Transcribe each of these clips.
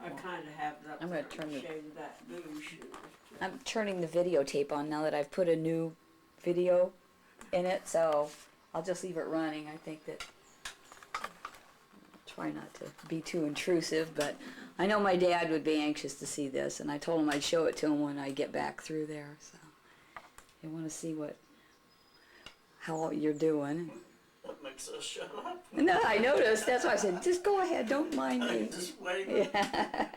I kind of have that. I'm going to turn shave that bush. I'm turning the videotape on now that I've put a new video in it, so I'll just leave it running. I think that try not to be too intrusive, but I know my dad would be anxious to see this, and I told him I'd show it to him when I get back through there. So they want to see how you're doing. That makes us shut up. No, I noticed. That's why I said, just go ahead. Don't mind me. I'm just waiting. Yeah.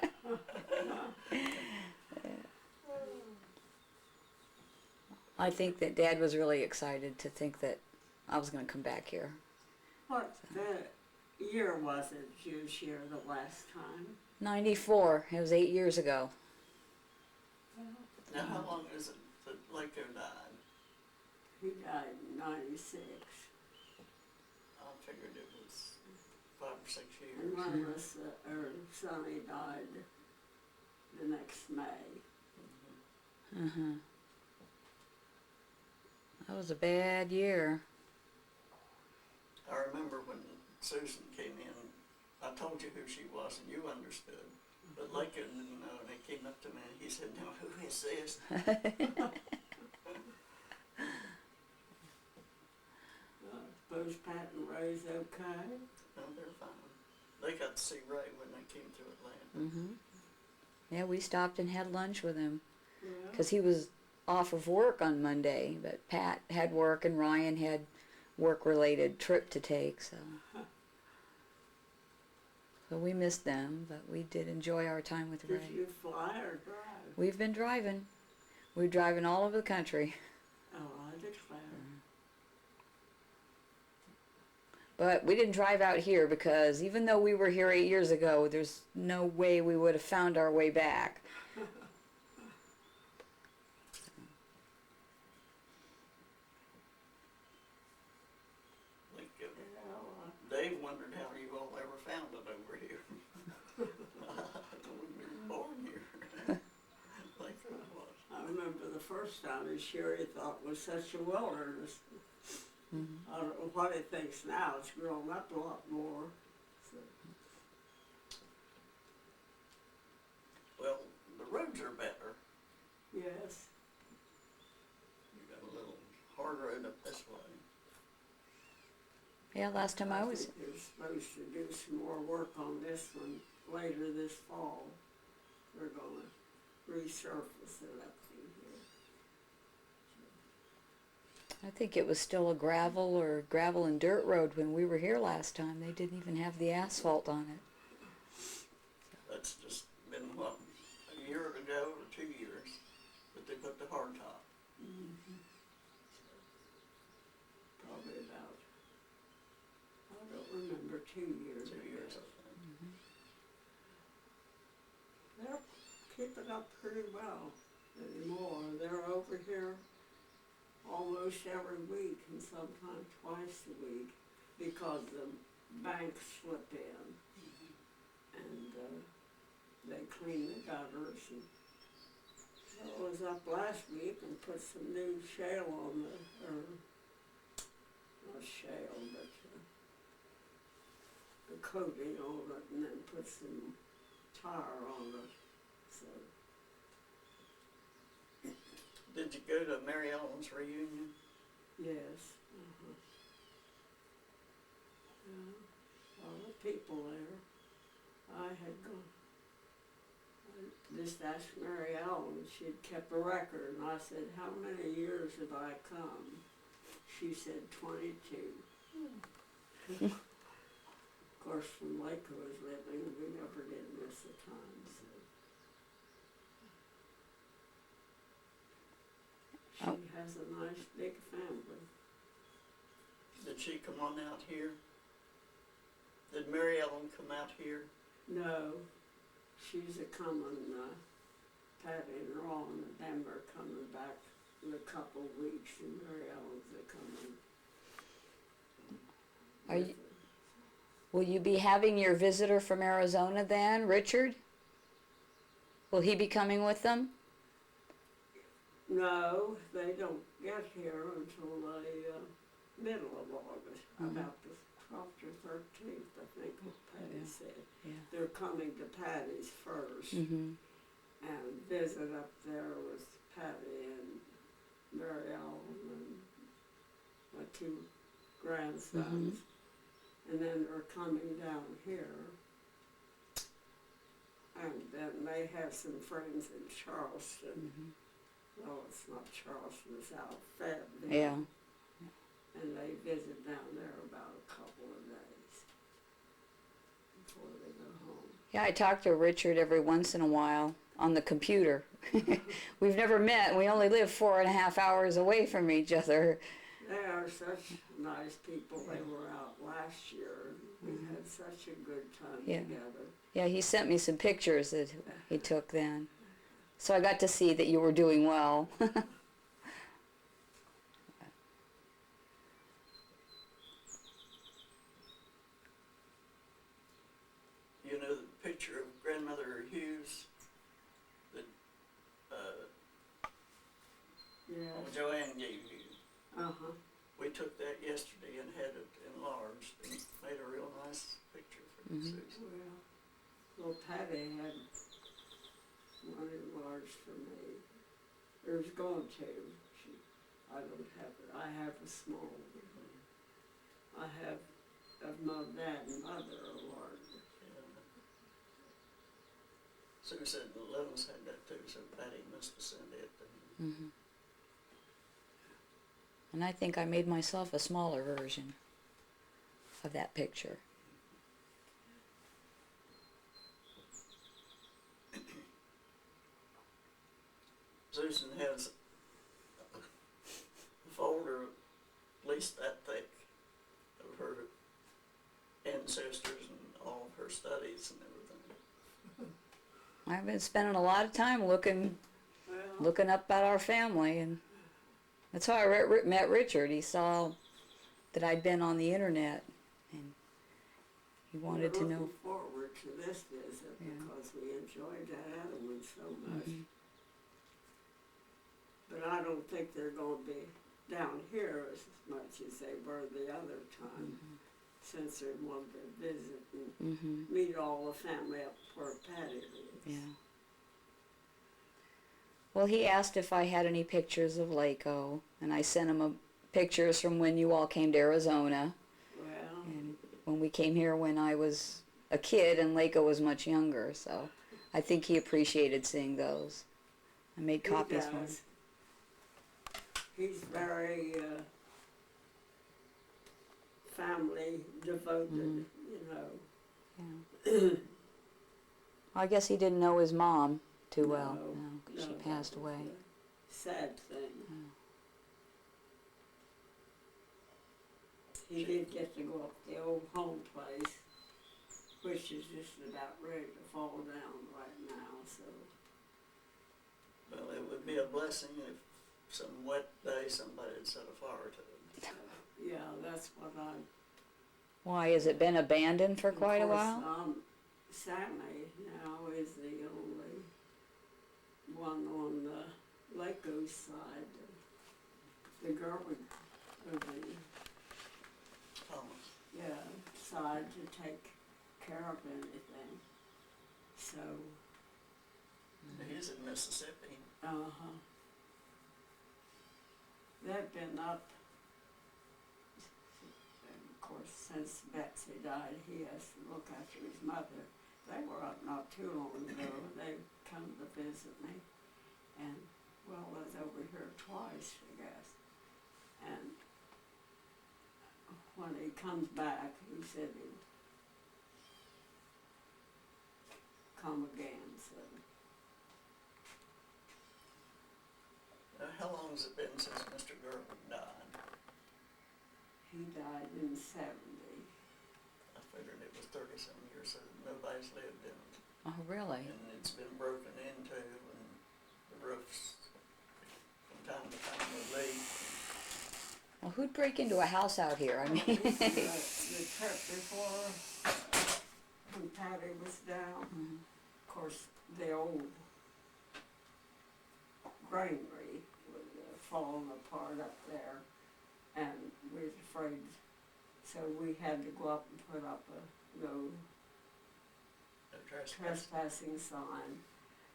I think that Dad was really excited to think that I was going to come back here. What year was it you was here the last time? 94. It was 8 years ago. Now, how long is it that Laco died? He died in 96. I figured it was 5 or 6 years. And one of us, Sonny died the next May. That was a bad year. I remember when Susan came in, I told you who she was and you understood. But Laco didn't know, and he came up to me and he said, "Now, who is this?" Suppose Pat and Ray's okay? No, they're fine. They got to see Ray when they came to Atlanta. Yeah, we stopped and had lunch with him Yeah. because he was off of work on Monday, but Pat had work and Ryan had work-related trip to take, so we missed them, but we did enjoy our time with Ray. Did you fly or drive? We've been driving. We're driving all over the country. Oh, I declare. But we didn't drive out here because even though we were here 8 years ago, there's no way we would have found our way back. Dave wondered how you all ever found it over here. We were born here. Like it was. I remember the first time he sure he thought was such a wilderness. I don't know what he thinks now. It's grown up a lot more. So. Well, the roads are better. Yes. You got a little hard road up this way. Yeah, last time I was... think they're supposed to do some more work on this one later this fall. They're going to resurface it up through here. I think it was still a gravel and dirt road when we were here last time. They didn't even have the asphalt on it. That's just been, what, a year ago or 2 years that they put the hard top. Probably about, I don't remember, 2 years. 2 years, I think. They're keeping up pretty well anymore. They're over here almost every week and sometimes twice a week because the banks slip in and they clean the gutters. And so I was up last week and put some new shale on not shale, but the coating on it, and then put some tar on it. So. Did you go to Mary Ellen's reunion? Yes. Yeah, a lot of people there. I had gone. I just asked Mary Ellen. She'd kept a record, and I said, "How many years have I come?" She said, 22. Of course, when Laco was living, we never did miss a time. So. She has a nice big family. Did she come on out here? Did Mary Ellen come out here? No, she's a coming, Patty and Ron and them are coming back in a couple of weeks, and Mary Ellen's a coming. Will you be having your visitor from Arizona then, Richard? Will he be coming with them? No, they don't get here until the middle of August, about the 12th or 13th, I think, Patty Yeah. said. Yeah. They're coming to Patty's first Mhm. and visit up there with Patty and Mary Ellen and my two grandsons. And then they're coming down here. And then they have some friends in Charleston. Mhm. Well, it's not Charleston, it's out of Fayetteville. Yeah. And they visit down there about a couple of days before they go home. Yeah, I talk to Richard every once in a while on the computer. We've never met. We only live 4.5 hours away from each other. They are such nice people. They were out last year. We had such a good time Yeah. together. Yeah, he sent me some pictures that he took then. So I got to see that you were doing well. You know the picture of Grandmother Hughes that Yeah. Joanne gave you? Uh-huh. We took that yesterday and had it enlarged and made a real nice picture for Susan. Well, Patty had one enlarged for me. Or was going to. I don't have it. I have a small one. I have of my dad and mother enlarged. Yeah. Sue said the Levins had that too, so Patty must have sent it. Mhm. And I think I made myself a smaller version of that picture. Susan has a folder at least that thick of her ancestors and all of her studies and everything. I've been spending a lot of time looking Well, up at our family, and that's how I met Richard. He saw that I'd been on the internet, and he wanted to we're know. looking forward to this visit Yeah. because we enjoyed that other one so much. Mhm. But I don't think they're going to be down here as much as they were the other time, since they wanted to visit and Mhm. meet all the family up where Patty lives. Yeah. Well, he asked if I had any pictures of Laco, and I sent him pictures from when you all came to Arizona, Well, and when we came here when I was a kid and Laco was much younger. So I think he appreciated seeing those. I made he copies for him. does. He's very family devoted, you know. Yeah. I guess he didn't know his mom too well. No, No, 'cause she that passed was away. a sad thing. He did get to go up the old home place, which is just about ready to fall down right now, so. Well, it would be a blessing if some wet day somebody had set a fire to it. Yeah, that's what Why, has it been abandoned for quite a while? Sammy now is the only one on the Laco side, the girl of the Thomas. side to take care of anything. So, He's in Mississippi. They've been up, and of course, since Betsy died, he has to look after his mother. They were up not too long ago. They come to visit me, and well, I was over here twice, I guess. And when he comes back, he said he'd come again. So, How long has it been since Mr. Gerber died? he died in '70. I figured it was 30-some years, so nobody's lived in it. Oh, really? And it's been broken into, and the roofs from time to time would leak. Well, who'd break into a house out here? I mean, The trip before, when Patty was down, of course, the old granary was falling apart up there, and we was afraid, so we had to go up and put up a road trespassing sign.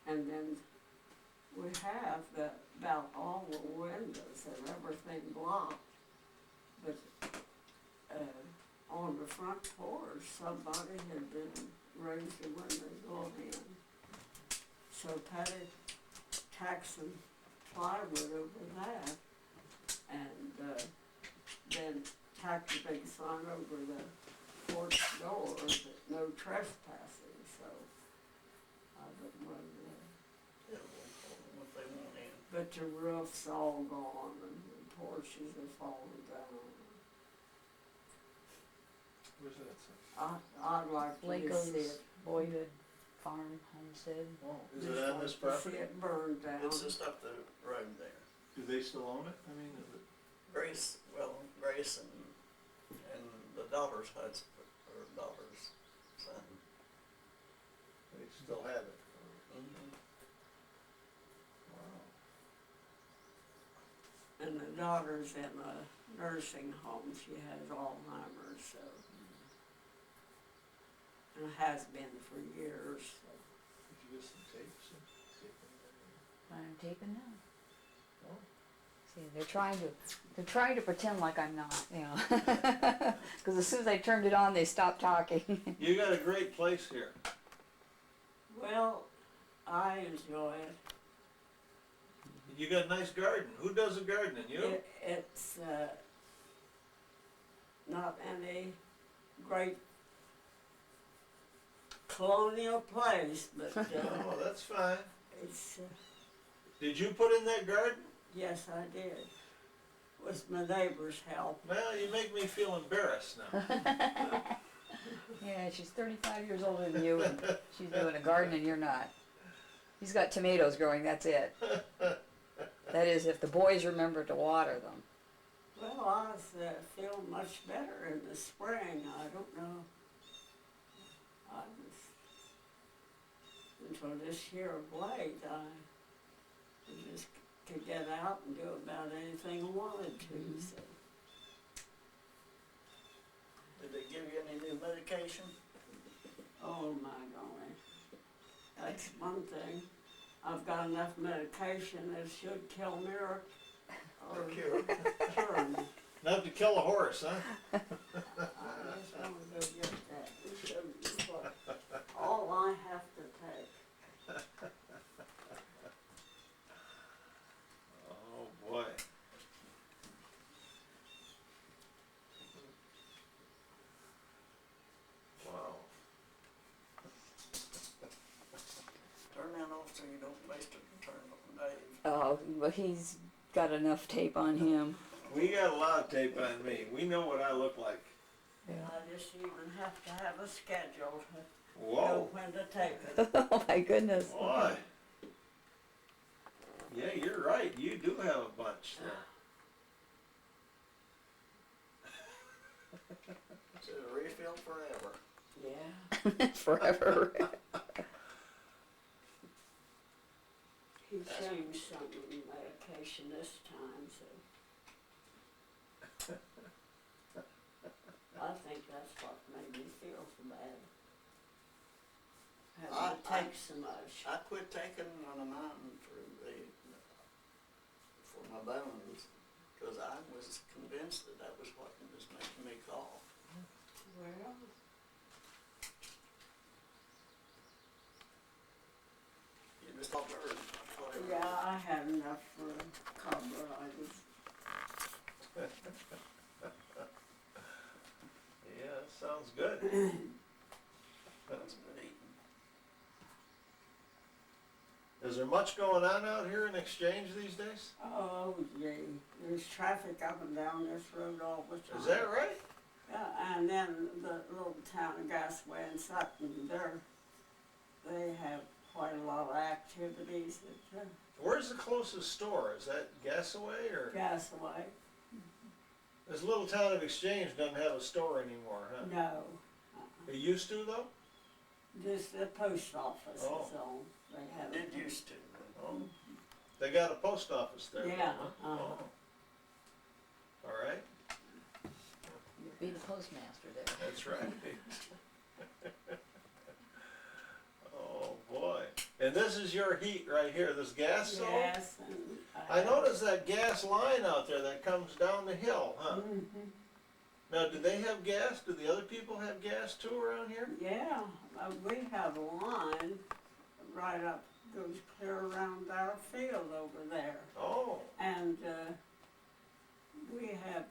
And then we have about all the windows and everything blocked. But on the front porch, somebody had been raised the window going in. So Patty tacked some plywood over that, and then tacked a big sign over the porch door that no trespassing, so I didn't want to. Yeah, we'll call them if they want in. But the roof's all gone and the porches have fallen down. Where's that? I'd like to Laco's see it. Boyhood Farm Homestead. Oh, is it on this property? See it burned down. It's just up the road there. Do they still own it? I mean, is it? Grace and the daughter's husband, or daughter's son. They still have it? Mm-hmm. Wow. And the daughter's in a nursing home, she has Alzheimer's, so. And has been for years, so. Did you get some tapes? I'm taping now. Oh. See, they're trying to pretend like I'm not, you know. Because as soon as I turned it on, they stopped talking. You got a great place here. Well, I enjoy it. You got a nice garden. Who does the gardening? You? It's not any great colonial place, but Oh, that's fine. it's, Did you put in that garden? yes, I did. With my neighbor's help. Well, you make me feel embarrassed now. Yeah, she's 35 years older than you, and she's doing a garden and you're not. He's got tomatoes growing, that's it. That is, if the boys remember to water them. Well, I feel much better in the spring. I don't know. I was, until this year of late, I just could get out and do about anything I wanted to. So. Did they give you any new medication? Oh my golly. That's one thing. I've got enough medication that should kill me or Cure. cure me. Enough to kill a horse, huh? I just want to go get that and show you what all I have to take. Oh, boy. Wow. Turn that off so you don't waste it and turn it on Dave. Oh, but he's got enough tape on him. We got a lot of tape on me. We know what I look like. Yeah. I just even have to have a schedule to know Whoa. when to take it. Oh my goodness. Boy. Yeah, you're right. You do have a bunch there. It's a refill forever. Yeah. Forever. He changed some of the medication this time, so. I think that's what made me feel so bad. Having to take so much. I quit taking one of mine for my bones, because I was convinced that that was what was making me cough. Well, You just thought whatever. yeah, I had enough for carburizers. Yeah, that sounds good. That's good eating. Is there much going on out here in Exchange these days? Oh, gee, there's traffic up and down this road all the time. Is that right? Yeah, and then the little town of Gasway and Sutton, they have quite a lot of activities at Where's the closest store? Is that Gasaway or? Gasway. This little town of Exchange doesn't have a store anymore, huh? No, It used to though? just the post office is Oh. on. They have Did used to. Oh. They got a post office there. Yeah, huh? Oh. All right, Be the postmaster there. that's right. And this is your heat right here, this gas stove? Yes, and I noticed that gas line out there that comes down the hill, huh? Mhm. Now, do they have gas? Do the other people have gas too around here? Yeah, we have a line right up, goes clear around our field over there. Oh, And we have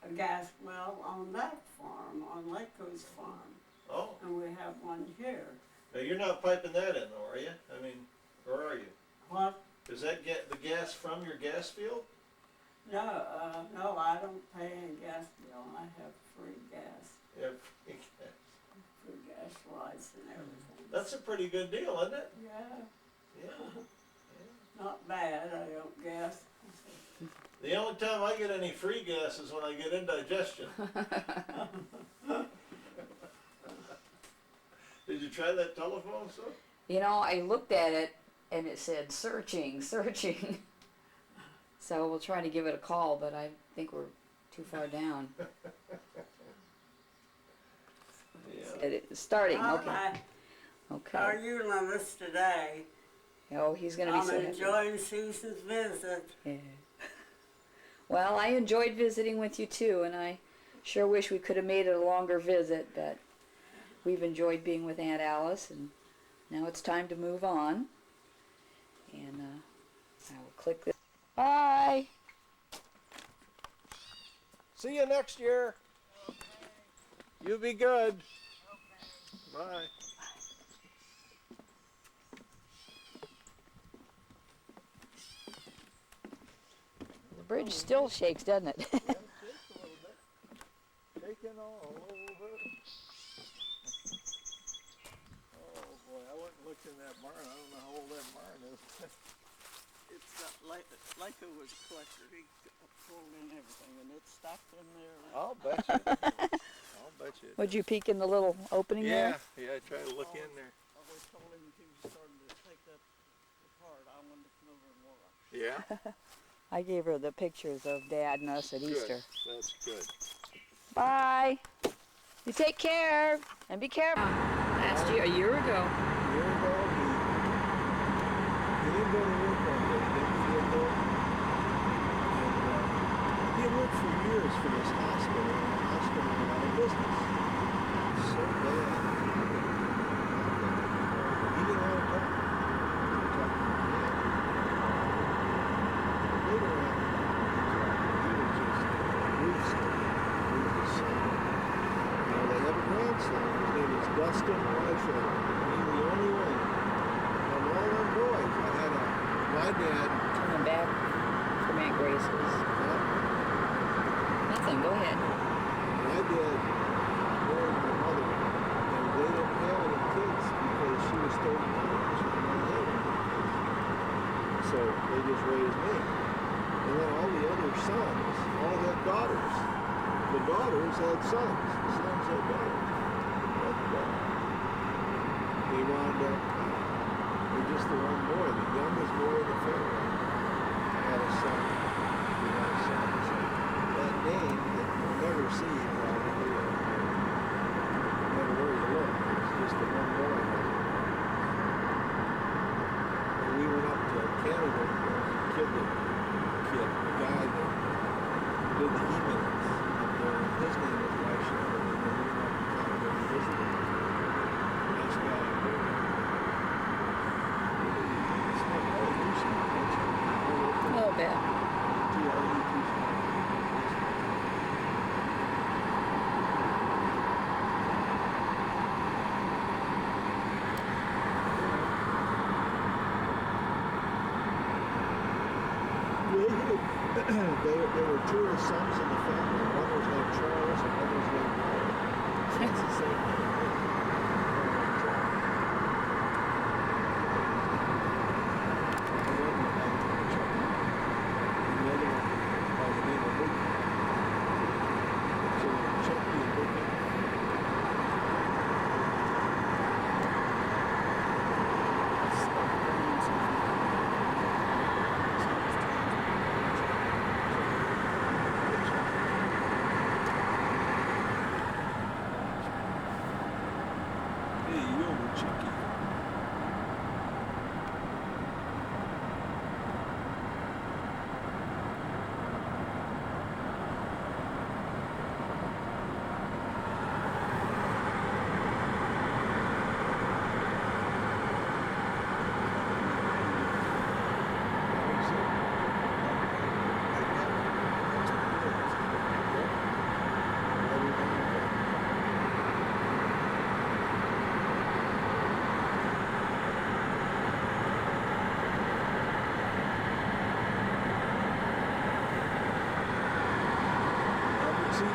a gas well on that farm, on Lake's farm, oh. and we have one here. Now, you're not piping that in though, are you? I mean, or are you? What? Does that get the gas from your gas field? No, no, I don't pay any gas bill. I have free gas, Yeah. free gas lights and everything. That's a pretty good deal, isn't it? Yeah, Yeah. not bad. I don't gas. The only time I get any free gas is when I get indigestion. Did you try that telephone stuff? You know, I looked at it and it said searching, searching. So we'll try to give it a call, but I think we're too far down. Yeah. It's starting, All okay. right. How are Okay. you, Lois, today? Oh, he's gonna be I'm so happy. enjoying Susan's visit. Yeah. Well, I enjoyed visiting with you too, and I sure wish we could have made it a longer visit, but we've enjoyed being with Aunt Alice, and now it's time to move on. And I will click this. Bye! See you next year. You be good. Bye. The bridge still shakes, doesn't it? Shaking all over. Oh boy, I went and looked in that barn. I don't know how old that barn is. It's Lyco was a collector. He pulled in everything, and it's stocked in there. I'll bet you. I'll bet you. Would you peek in the little opening there? Yeah, try to look in there. I always told him if he was starting to take that apart, I wanted to come over and look. Yeah? I gave her the pictures of Dad and us at Easter. That's good. Bye! You take care, and be careful. Last year, a year ago. A year ago, he didn't go to work one day. He didn't feel good. And he had worked for years for this hospital, and the hospital went out of business. So bad. He didn't want to talk. Later on, he was just gruesome. He was his son. Now they have a grandson. His name is Dustin Reichel. He's the only one. Of all them boys, my dad. Coming back from Aunt Grace's. Nothing, go ahead. My dad married my mother, and they didn't have any kids because she was 39. She was my age. So they just raised me. And then all the other sons all had daughters. The daughters had sons. The sons had daughters. But they wound up with just the one boy, the youngest boy in the family. Had a son. He had a son. So that name that you'll never see probably, never where you look. It's just the one boy. When we went up to Canada, there was a kid, the guy that did the emails up there, and his name was Reichel, and we went up to Canada and visited him. Nice guy. It's not all Lucy, A little bit. There were two of the sons in the family. One was named Charles and one was named Paul. It's the same name. The other one by the name of Luke. So Chucky and Luke. Cheeky.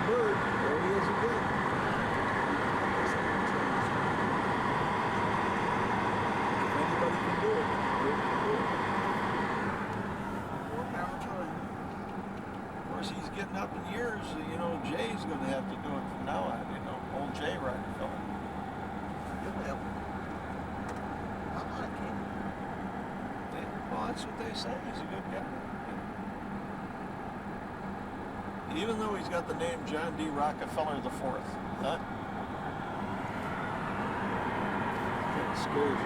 Bird, there he is again. If anybody can do it, Bird can do it. More power to him. Of course, he's getting up in years. You know, Jay's going to have to do it from now on. You know, old Jay Rockefeller. He'll have it. I like him. Yeah, well, that's what they say. He's a good guy. Even though he's got the name John D. Rockefeller IV, huh? That scares me.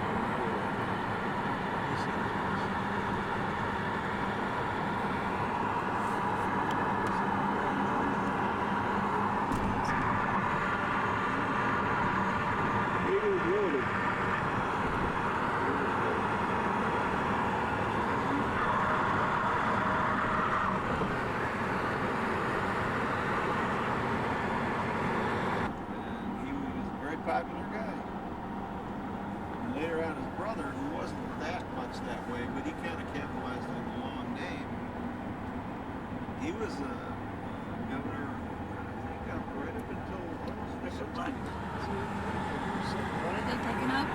Popular guy. And later on, his brother, who wasn't that much that way, but he kind of capitalized on the long name. He was a governor, I think, up right up until almost the time. What are they picking up?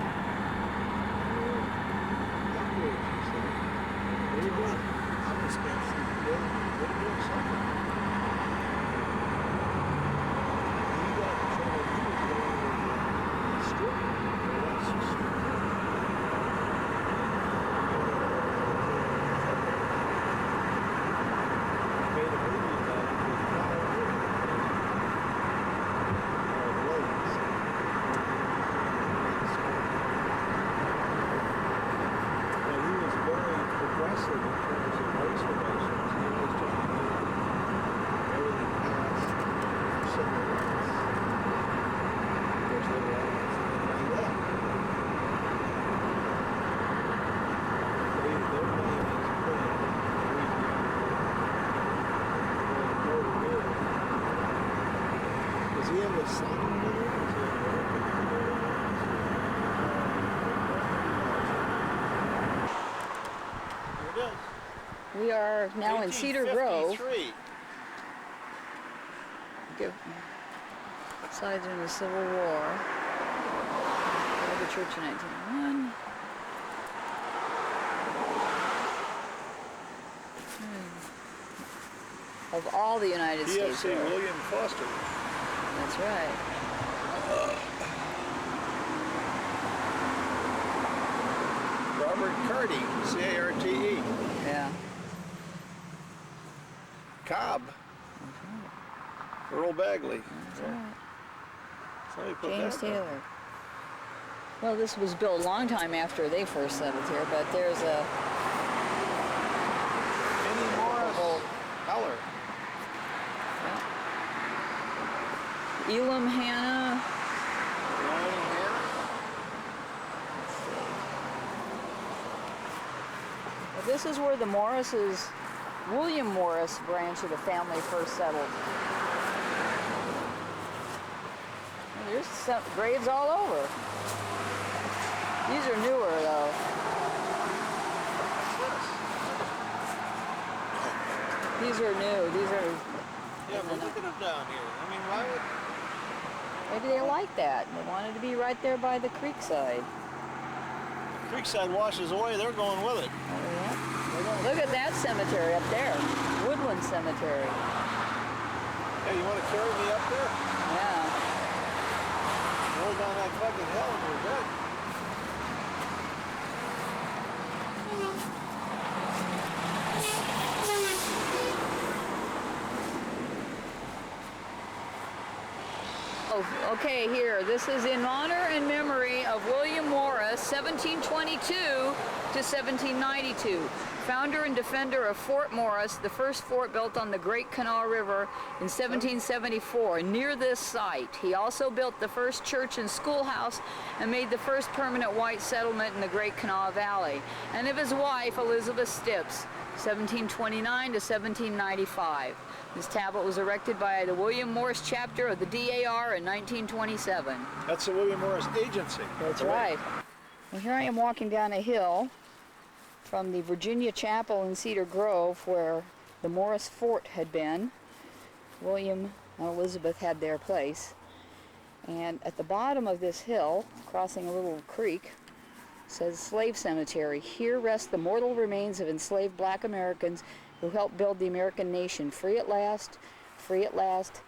We are now in Cedar Grove. Sides in the Civil War. The church in 1901. Of all the United States. P.F.C. William Foster. That's right. Robert Carty, C-A-R-T-E. Yeah. Cobb. Earl Bagley. That's right. So he put James that down. Taylor. Well, this was built a long time after they first settled here, but there's a... Minnie Morris Heller. Yeah. Elam Hanna. Well, this is where the Morrises, William Morris branch of the family first settled. Well, there's some graves all over. These are newer, though. These are new. These are... Yeah, but look at them down here. I mean, why would... Maybe they like that. They wanted to be right there by the creek side. The creekside washes away, they're going with it. Oh, yeah. Look at that cemetery up there. Woodland Cemetery. Hey, you want to carry me up there? Yeah. Roll down that fucking hill and we're good. Oh, okay, here. This is in honor and memory of William Morris. 1722 to 1792. Founder and defender of Fort Morris, the first fort built on the Great Kanawha River in 1774 near this site. He also built the first church and schoolhouse and made the first permanent white settlement in the Great Kanawha Valley. And of his wife, Elizabeth Stips, 1729 to 1795. This tablet was erected by the William Morris chapter of the DAR in 1927. That's the William Morris Agency. That's right. Well, here I am walking down a hill from the Virginia Chapel in Cedar Grove, where the Morris Fort had been. William and Elizabeth had their place. And at the bottom of this hill, crossing a little creek, says Slave Cemetery. Here rest the mortal remains of enslaved black Americans who helped build the American nation. Free at last,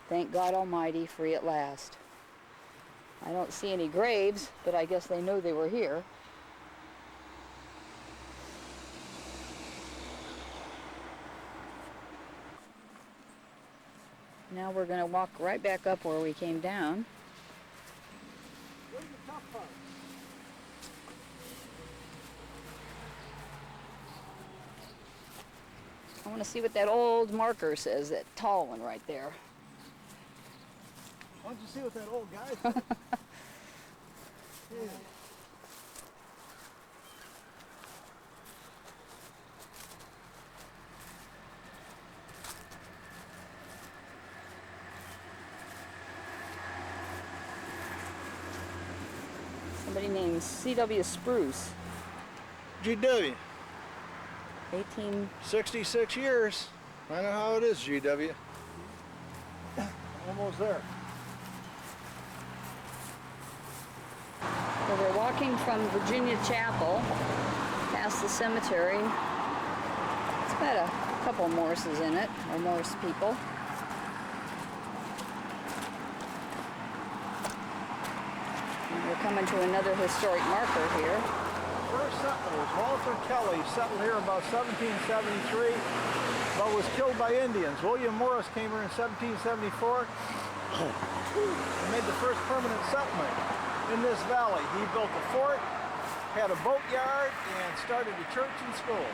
thank God Almighty, free at last. I don't see any graves, but I guess they know they were here. Now we're going to walk right back up where we came down. Where's the tough part? I want to see what that old marker says, that tall one right there. Why don't you see what that old guy said? Yeah. Somebody named C.W. Spruce, GW, 18... 66 years. I know how it is, GW. Almost there. So we're walking from Virginia Chapel past the cemetery. It's got a couple Morrises in it, or Morris people. And we're coming to another historic marker here. First settlers, Walter Kelly, settled here about 1773, but was killed by Indians. William Morris came here in 1774 and made the first permanent settlement in this valley. He built a fort, had a boatyard, and started a church and school.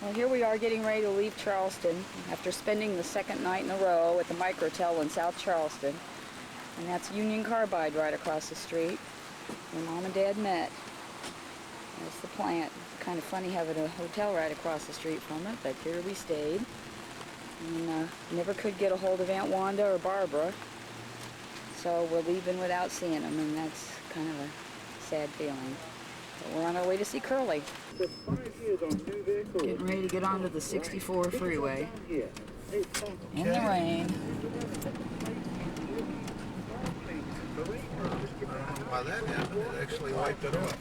Well, here we are getting ready to leave Charleston after spending the second night in a row at the Microtel in South Charleston. And that's Union Carbide right across the street where Mom and Dad met. There's the plant. Kind of funny having a hotel right across the street from it, but here we stayed. And never could get a hold of Aunt Wanda or Barbara, so we're leaving without seeing them, and that's kind of a sad feeling. But we're on our way to see Curly. Getting ready to get onto the 64 freeway in the rain. Why that happened, it actually wiped it off.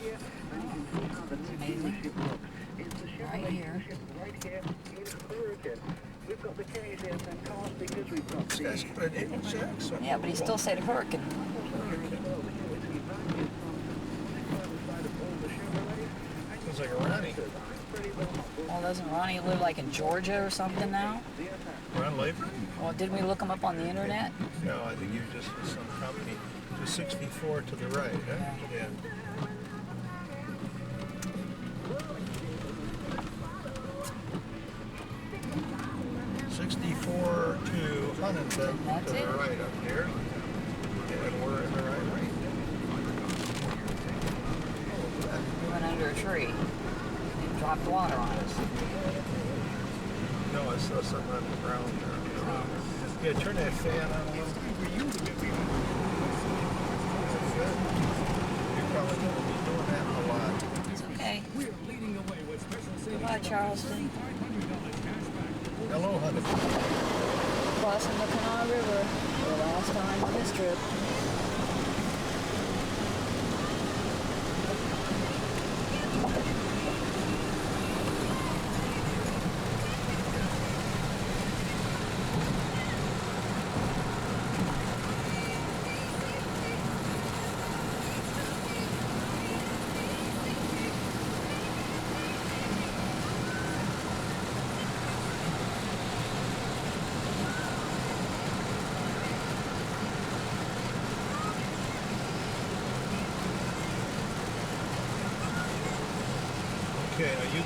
Amazing. Right here. This guy's put an English accent. Yeah, but he still said hurricane. Sounds like a Ronnie. Well, doesn't Ronnie live like in Georgia or something now? Ron Laver? Well, didn't we look him up on the internet? No, I think you just with some company. To 64 to the right, huh? Yeah. To Huntington That's to it. the right up here. And we're in the right lane. We went under a tree. It dropped water on us. No, I saw something on the ground there. Yeah, turn that fan on a little. You're probably going to be doing that a lot. It's okay. Goodbye, Charleston. Hello, honey. Crossing the Kanawha River for the last time on this trip.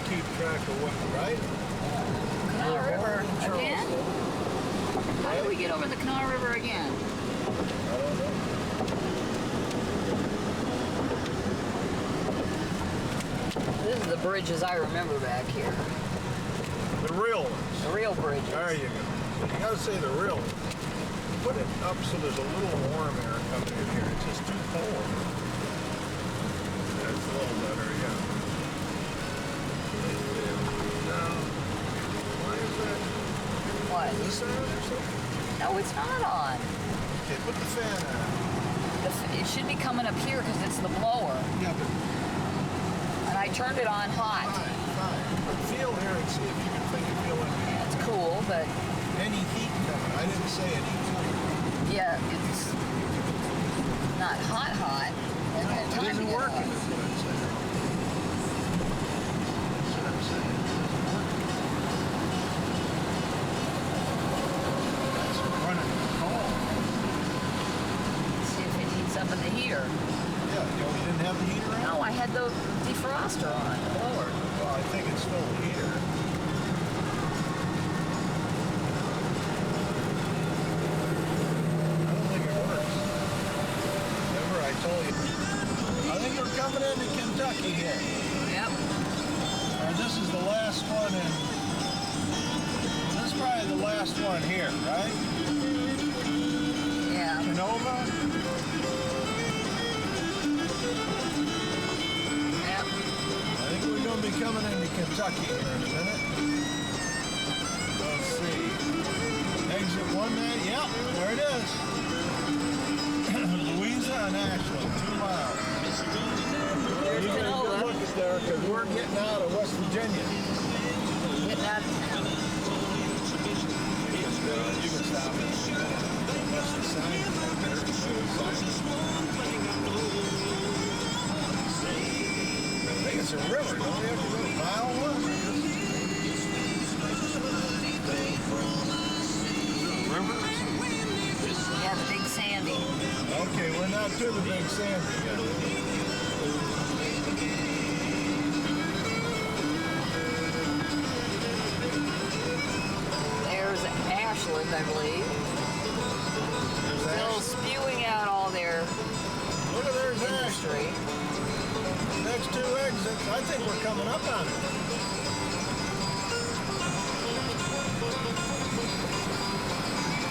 keep track of what, right? Canal We're River born in again? Charleston. How do we get over the Canal River again? I don't know. This is the bridges I remember back here. The real ones. The real bridges. There you go. You gotta say the real ones. Put it up so there's a little warm air coming in here. It's just too cold. That's a little better, yeah. Now, why is that? What? Is this on or something? No, it's not on. Okay, put the fan on. It should be coming up here because it's the blower. Yeah, but And I turned it on hot. fine. Feel here and see if you can feel any, It's cool, but any heat coming. I didn't say any cool. yeah, it's not hot. Hasn't had It time to isn't get working, hot. is what I'm saying. That's what I'm saying. It isn't working. That's running cold. Let's see if it needs something to hear. Yeah, you didn't have the heater on? No, I had the defroster on, the blower. Well, I think it's still the heater. I don't think it works. Remember, I told you. I think we're coming into Kentucky here. Yep. This is the last one in. This is probably the last one here, right? Yeah. Genova? Yep. I think we're going to be coming into Kentucky here in a minute. Let's see. Exit 190. Yep, there it is. Louisa and Ashland, 2 miles. There's You can Canova. look at there because we're getting out of West Virginia. Getting out of town. You can stop it. That's the sign. I think it's a river. Don't we have to go to mile one? River? Yeah, the Big Sandy. Okay, we're not to the Big Sandy yet. There's Ashland, I believe. Still spewing out all their Look at there's industry. Next 2 exits. I think we're coming up on it.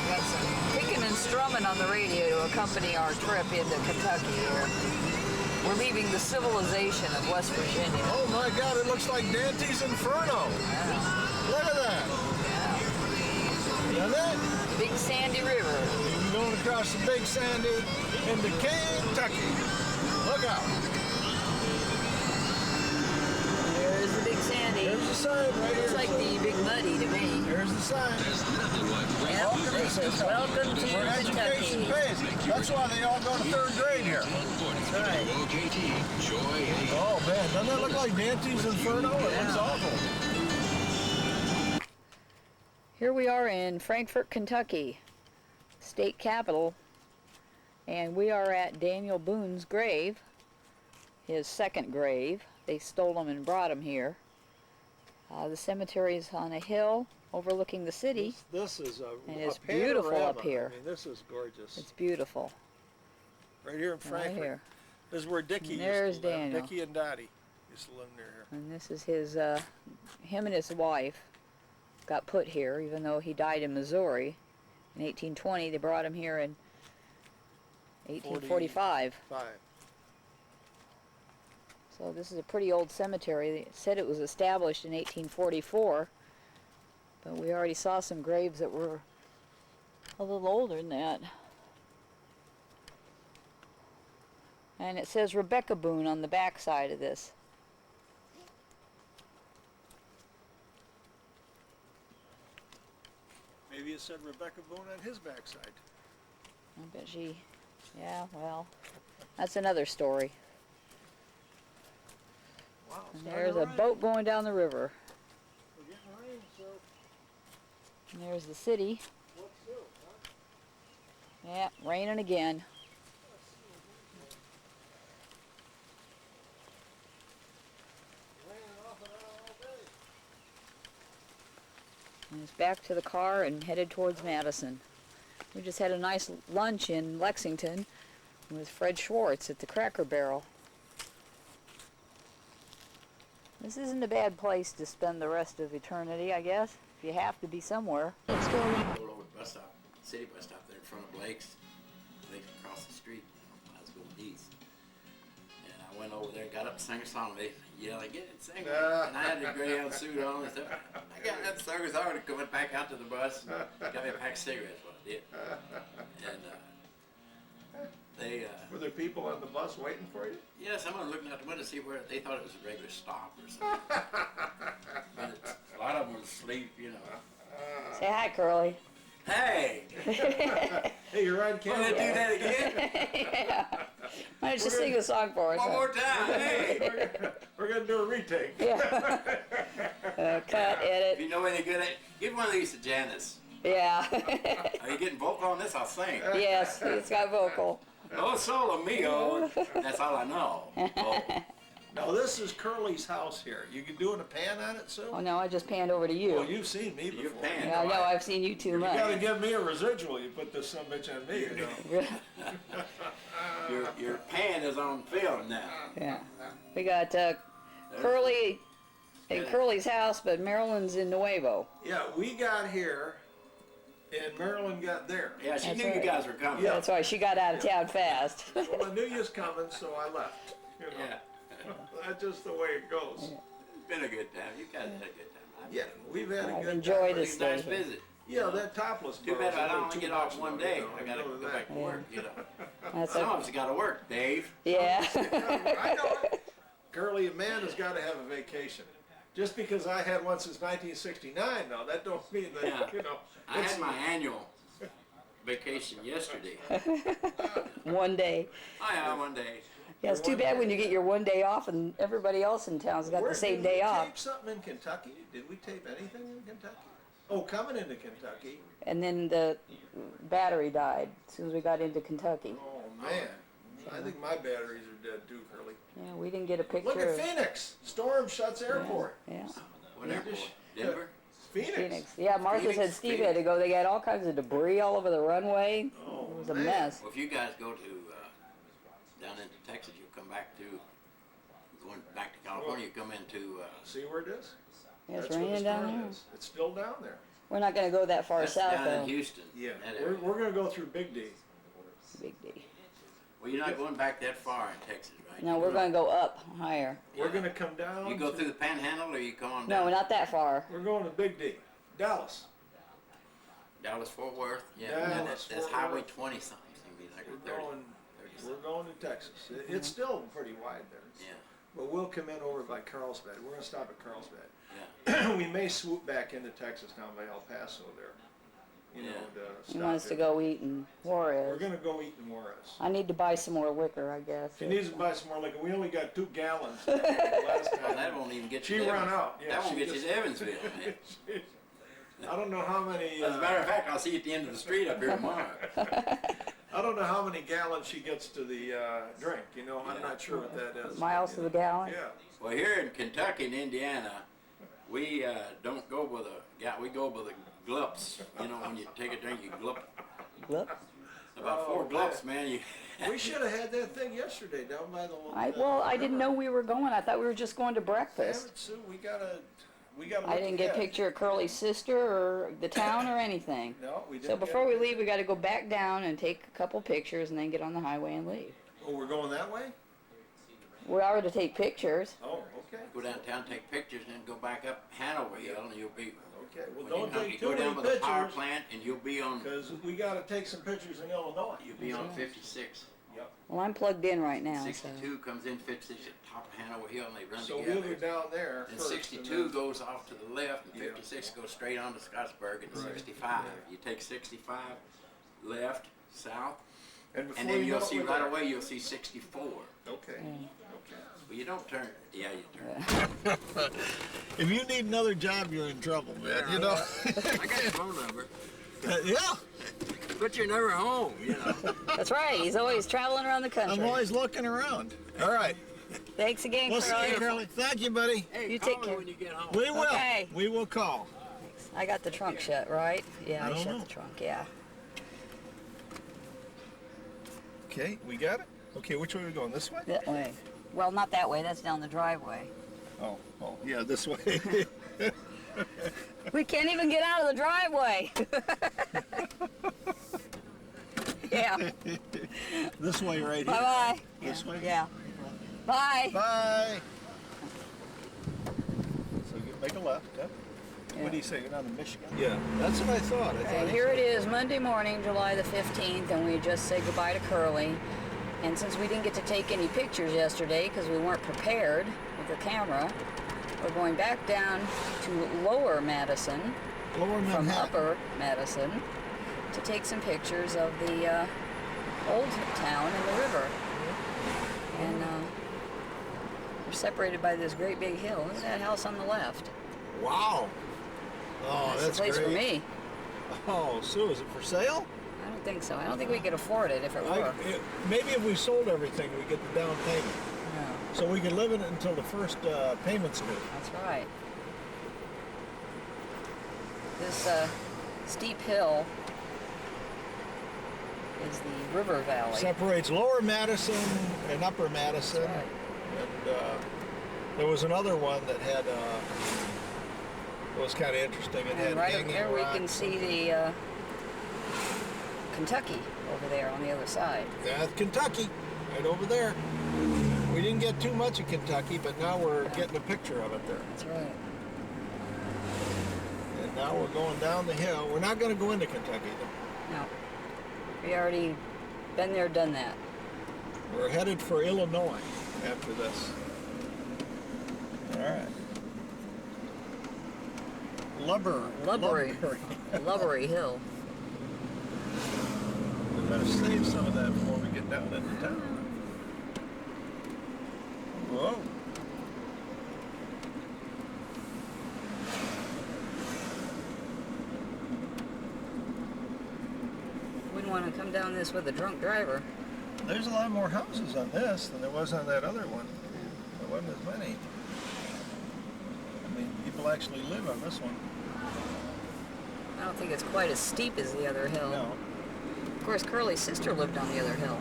Got some picking and strumming on the radio to accompany our trip into Kentucky here. We're leaving the civilization of West Virginia. Oh my God, it looks like Dante's Inferno. Yeah. Look at that. Yeah. Isn't it? Big Sandy River. You're going across the Big Sandy into Kentucky. Look out. There's the Big Sandy. There's the sign right here. Looks like the Big Muddy to me. There's the sign. Well, it says, welcome to Where education Kentucky. pays. That's why they all go to 3rd grade here. That's right. Oh man, doesn't that look like Dante's Inferno? It looks awful. Here we are in Frankfort, Kentucky, state capital, and we are at Daniel Boone's grave, his second grave. They stole him and brought him here. The cemetery is on a hill overlooking the city. This is And it's beautiful up here. I mean, this is gorgeous. It's beautiful. Right here in Right Frankfurt. here. This is where Dickie And used there's to live. Daniel. Dickie and Dottie used to live near here. And this is his, him and his wife got put here, even though he died in Missouri in 1820. They brought him here in 1845. 5. So this is a pretty old cemetery. They said it was established in 1844, but we already saw some graves that were a little older than that. And it says Rebecca Boone on the back side of this. Maybe it said Rebecca Boone on his backside. I bet she, yeah, well, that's another story. Wow. And there's a boat going down the river. We're getting rain, so And there's the city. what's up, huh? Yeah, raining again. Raining off and on all day. And it's back to the car and headed towards Madison. We just had a nice lunch in Lexington with Fred Schwartz at the Cracker Barrel. This isn't a bad place to spend the rest of eternity, I guess, if you have to be somewhere. Let's go. Pulled over the bus stop, city bus stop there in front of Blake's across the street. I was going east. And I went over there and got up and sang a song. They yelling, get it, sing it. And I had the Greyhound suit on and stuff. I got that song, so I went back out to the bus and got me a pack of cigarettes, what I did. And they... Were there people on the bus waiting for you? yeah, someone looking out the window to see where they thought it was a regular stop or something. But a lot of them were asleep, you know. Say hi, Curly. Hey! Hey, you're on camera. Want to do that again? Yeah. Why don't you sing a song for us? One more time, hey! We're going to do a retake. Yeah. Cut, If edit. you know any good at, give one of these to Janice. Yeah. Are you getting vocal on this? I'll sing. Yes, it's got vocal. Oh, solo mio. That's all I know. Oh. Now, this is Curly's house here. You doing a pan on it, Sue? Oh no, I just panned over to you. Well, you've seen me You're before. paying. Yeah, I know, I've seen you too You much. gotta give me a residual. You put this sumbitch on me, you know. Your pan is on film now. Yeah. We got Curly at Curly's house, but Marilyn's in Nuevo. Yeah, we got here, and Marilyn got there. Yeah, she That's knew right. you guys were coming. Yeah. That's why she got out of town fast. Well, I knew you was coming, so I left. You know, Yeah. that's just the way it goes. It's been a good time. You guys had a good time. Yeah, we've had a I've good enjoyed time. this Nice day. visit. Yeah, that topless Too bar bad is I only don't too get off much one though, day. you know, I gotta you know go back to that. work, you know. That's Some okay. of us gotta work, Dave. Yeah. I know it. Curly, a man has got to have a vacation. Just because I had one since 1969, now that don't mean that, Yeah. you know. I had my annual vacation yesterday. One day. I had one day. Yeah, it's too bad when you get your one day off and everybody else in town's got the same day Did we off. tape something in Kentucky? Did we tape anything in Kentucky? Oh, coming into Kentucky. And then the battery died as soon as we got into Kentucky. Oh, man. I think my batteries are dead too, Curly. Yeah, we didn't get a picture Look at of Phoenix. Storm shuts airport. Yeah, What airport? Denver? Phoenix. Phoenix. Yeah, Martha said Phoenix, Steve had to go. They got all kinds of debris all over the runway. Oh, It was a man. mess. Well, if you guys go to down into Texas, you'll come back to going back to California. You come into See where it is? Yeah, it's That's where the raining down storm there. is. It's still down there. We're not going to go that far that's south down though. in Houston. Yeah, that we're, area. we're going to go through Big D. Big D. Well, you're not going back that far in Texas, right? No, we're going to go up higher. We're going to come down. You go to- through the Panhandle, or you come on No, down not that far. We're going to Big D. Dallas. Dallas, Fort Worth. Yeah, Dallas, that's Fort Highway Worth. 20 something. It'll be like We're 30, going. 30 We're going to Texas. It's still pretty wide there. Yeah, But we'll come in over by Carlsbad. We're going to stop at Carlsbad. yeah. We may swoop back into Texas down by El Paso there. You know, Yeah. to He stop wants to in. go eat in We're Juarez. going to go eat in Juarez. I need to buy some more liquor, I guess. She needs to buy some more liquor. We only got 2 gallons last Well, time. that won't even get She you to ran Evans- out. Yeah, that won't she get you just- to Evansville, man. I don't know how many. As a matter of fact, I'll see you at the end of the street up here tomorrow. I don't know how many gallons she gets to the drink. You know, I'm not sure what that is. Miles to the gallon? Yeah. Well, here in Kentucky and Indiana, we don't go with a we go with a glups. You know, when you take a drink, you glup. Look. About Oh, 4 glups, man. You. We should have had that thing yesterday down by the. I didn't know we were going. I thought we were just going to Damn breakfast. it, Sue, we gotta. I didn't get a picture of Curly's sister or the town or anything. No, we didn't. So before we leave, we got to go back down and take a couple pictures and then get on the highway and leave. Oh, we're going that way? We are to take pictures. Oh, okay. Go downtown, take pictures, and then go back up Hanover Hill, and you'll be. Okay. Well, When don't you come, take you too go many down by the power pictures plant, and you'll be on. because we gotta take some pictures in Illinois. You'll be on 56. Yep. Well, I'm plugged in right now. So. 62 comes in 56 at the top of Hanover Hill, and they run So together. we'll go down there And first. 62 goes off to the left, and Yeah. 56 goes straight on to Scottsburg, and Right. 65. You take 65 left, south, And, before and then you you'll know it, see we're right there. away, you'll see 64. Okay. Yeah. Okay. Well, you don't turn. Yeah, you turn. If you need another job, you're in trouble, man. You know. I got your phone number. Yeah. But you're never home, you know. That's right. He's always traveling around the country. I'm always looking around. All right. Thanks again, We'll see Curly. you, Curly. Thank you, buddy. Hey, You call take me care. when you get home. We will. Okay. We will call. I got the trunk shut, right? Yeah, I I don't shut know. the trunk, yeah. Okay, we got it? Okay, which way are we going? This way? That way. Well, not that way, that's down the driveway. Oh, yeah, this way. We can't even get out of the driveway. Yeah. This way right here. Bye-bye. This way? Yeah. Bye. Bye. So you make a left, huh? Yeah. What do you say? You're down in Michigan? Yeah, that's what I thought. Okay, here it is, Monday morning, July the 15th, and we just said goodbye to Curly. And since we didn't get to take any pictures yesterday because we weren't prepared with the camera, we're going back down to Lower Madison Lower from Manhattan. Upper Madison to take some pictures of the old town and the river. And we're separated by this great big hill. Look at that house on the left. Wow. Oh, that's the place great. for me. Oh, Sue, is it for sale? I don't think so. I don't think we could afford it if it were. Maybe if we sold everything, we get the down payment. No, So we could live in it until the first payment's due. that's right. This steep hill is the river valley. Separates Lower Madison and Upper Madison. That's right. And there was another one that had, it was kind of interesting. It had And right up hanging there we can rocks. see the Kentucky over there on the other side. That's Kentucky, right over there. We didn't get too much of Kentucky, but now we're getting a picture of it there. That's right. And now we're going down the hill. We're not going to go into Kentucky, though. No, we already been there, done that. We're headed for Illinois after this. All right. Lubbery Hill. We better save some of that before we get down into town. Whoa. Wouldn't want to come down this with a drunk driver. There's a lot more houses on this than there was on that other one. There wasn't as many. I mean, people actually live on this one. I don't think it's quite as steep as the other hill. No. Of course, Curly's sister lived on the other hill,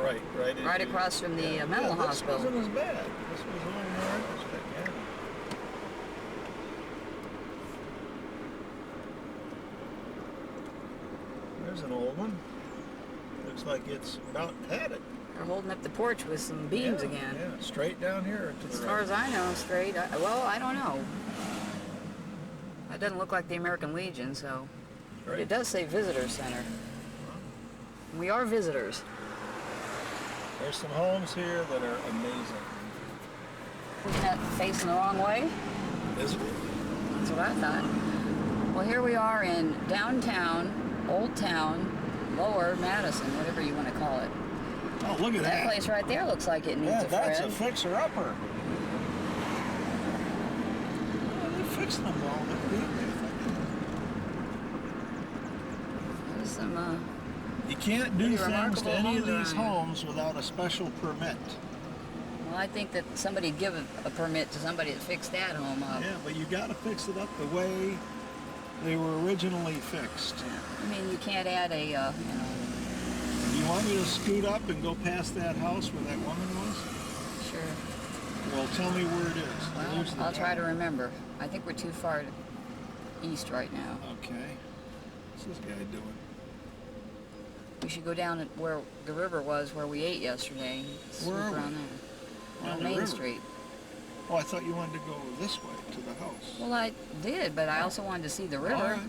Right. right across from the mental hospital. This wasn't as bad. This was a little more interesting, yeah. There's an old one. Looks like it's about had it. They're holding up the porch with some beams Yeah, again. Yeah, straight down here to the As right. far as I know, straight. Well, I don't know. That doesn't look like the American Legion, so. But it does say Visitor Center. We are visitors. There's some homes here that are amazing. Isn't that facing the wrong way? Isn't it? That's what I thought. Well, here we are in downtown, Old Town, Lower Madison, whatever you want to call it. Oh, look at That that. place right there looks like it needs Yeah, a that's friend. a fixer-upper. Oh, they're fixing them all. There's some, You can't do Pretty things remarkable to any of homes these around here. homes without a special permit. well, I think that somebody give a permit to somebody to fix that home up. Yeah, but you got to fix it up the way they were originally fixed. I mean, you can't add a, You want me to scoot up and go past that house where that woman was? sure. Well, tell me where it is. Well, There's the I'll try to town. remember. I think we're too far east right now. Okay. What's this guy doing? We should go down at where the river was, where we ate yesterday. Swoop Where are we? around there. On On the Main river. Street. Oh, I thought you wanted to go this way to the house. Well, I did, but I also wanted to see the river. All right.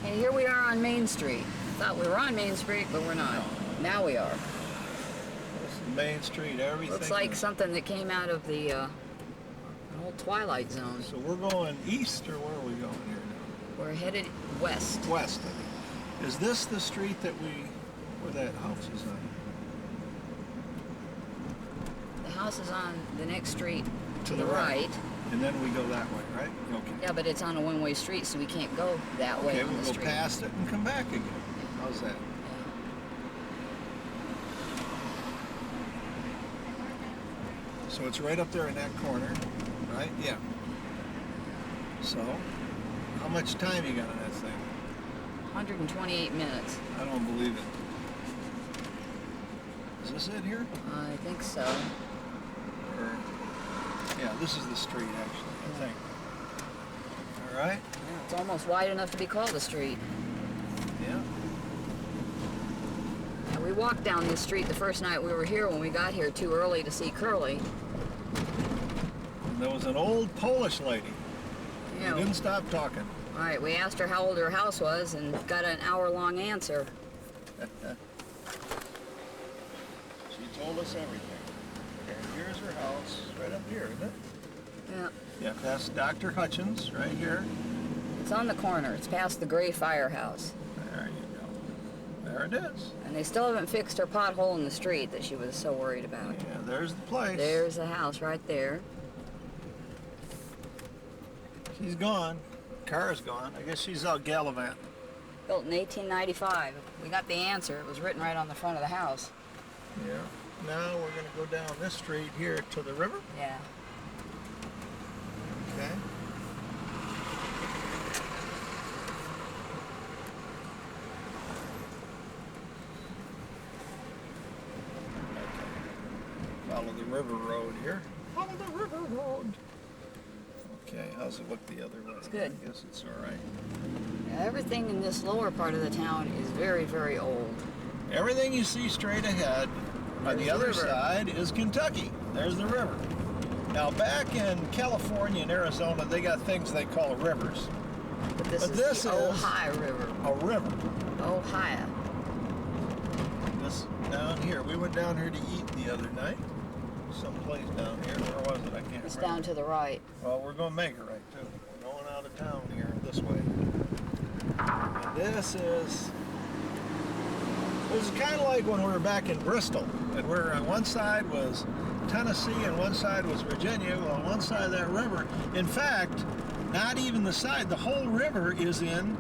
And here we are on Main Street. Thought we were on Main Street, but we're not. Now we are. This is Main Street, everything. Looks like something that came out of the an old Twilight Zone. So we're going east, or where are we going here now? We're headed west. West, I think. Is this the street that where that house is on? The house is on the next street To to the the right. right. And then we go that way, right? Okay. Yeah, but it's on a one-way street, so we can't go that way Okay, on we'll the go street. past it and come back again. How's that? So it's right up there in that corner, right? Yeah. So, how much time you got on that thing? 128 minutes. I don't believe it. Is this it here? I think so. Or, yeah, this is the street actually, I think. All right. Yeah, it's almost wide enough to be called a street. Yeah. And we walked down this street the first night we were here when we got here too early to see Curly. And there was an old Polish lady. You know, She didn't stop talking. all right, we asked her how old her house was and got an hour-long answer. She told us everything. And here's her house, right up here, isn't it? Yeah, Yeah, past Dr. Hutchins, right here. it's on the corner. It's past the gray firehouse. There you go. There it is. And they still haven't fixed her pothole in the street that she was so worried about. Yeah, there's the place. There's the house right there. She's gone. Car's gone. I guess she's out gallivanting. Built in 1895. We got the answer. It was written right on the front of the house. Yeah. Now we're going to go down this street here to the river. Yeah. Okay. Follow the river road here. Follow the river road. Okay, how's it look the other way? It's good. I guess it's all right. Everything in this lower part of the town is very, very old. Everything you see straight ahead on There's the the other river. side is Kentucky. There's the river. Now back in California and Arizona, they got things they call rivers. But this But is this the is- Ohio River. A river. Ohio. This down here. We went down here to eat the other night. Someplace down here. Where was it? I can't It's remember. down to the right. Well, we're going to make it right too. We're going out of town here this way. And this is kind of like when we were back in Bristol, and where on one side was Tennessee and one side was Virginia. Well, on one side of that river, in fact, not even the side, the whole river is in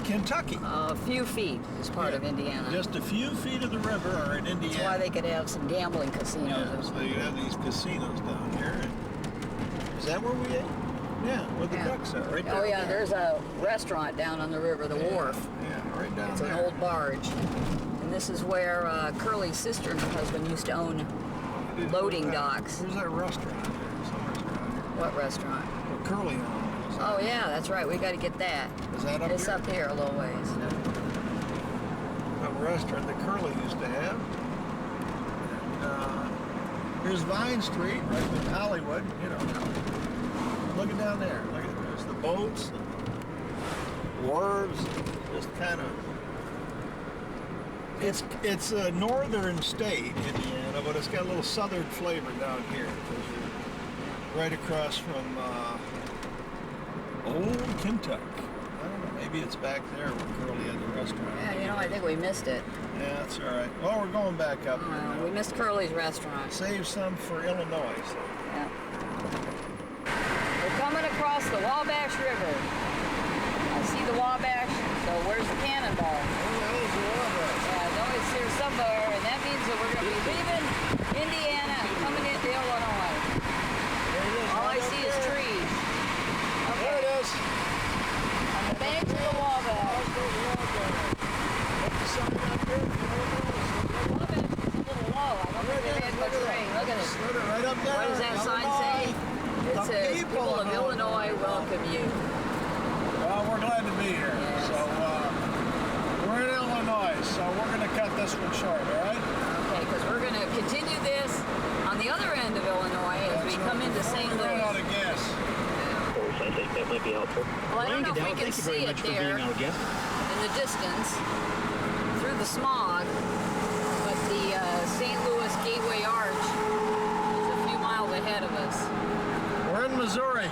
Kentucky. A few feet is part of Indiana. Just a few feet of the river are in Indiana. That's why they could have some gambling casinos. Yeah, so you have these casinos down here. Is that where we ate? Yeah, where the ducks are, right there. Oh yeah, there's a restaurant down on the river, the wharf. Yeah, right down It's there. an old barge. And this is where Curly's sister and her husband used to own loading docks. Where's that restaurant there? Somewhere's around here. What restaurant? Well, Curly owns. Oh yeah, that's right. We got to get that. Is that up It's here? up here a little ways. A restaurant that Curly used to have. And here's Vine Street, right in Hollywood. You know, look at down there. Look at there's the boats, and wharves, just kind of. It's a northern state, Indiana, but it's got a little southern flavor down here because you're right across from old Kentucky. I don't know, maybe it's back there where Curly had the restaurant. Yeah, you know, I think we missed it. Yeah, that's all right. Well, we're going back up here now. We missed Curly's restaurant. Save some for Illinois. So. Yeah. We're coming across the Wabash River. I see the Wabash, so where's the cannonball? Yeah, I know it's here somewhere, and that means that we're going to be leaving Indiana and coming into Illinois. All I see is trees. There it is. On the banks of the Wabash. What's the sign up there? The Wabash is a little low. I don't think they've had much rain. Look at it. Put it right up there. What does that sign say? It The says, people people of Illinois welcome you. Well, we're glad to be here. Yes. So, we're in Illinois, so we're going to cut this one short, all right? Okay, because we're going to continue this on the other end of Illinois as we come into St. We're running out Louis. of gas. I think that might be helpful. Well, I don't know if we can see it there in the distance through the smog, but the St. Louis Gateway Arch is a few miles ahead of us. We're in Missouri.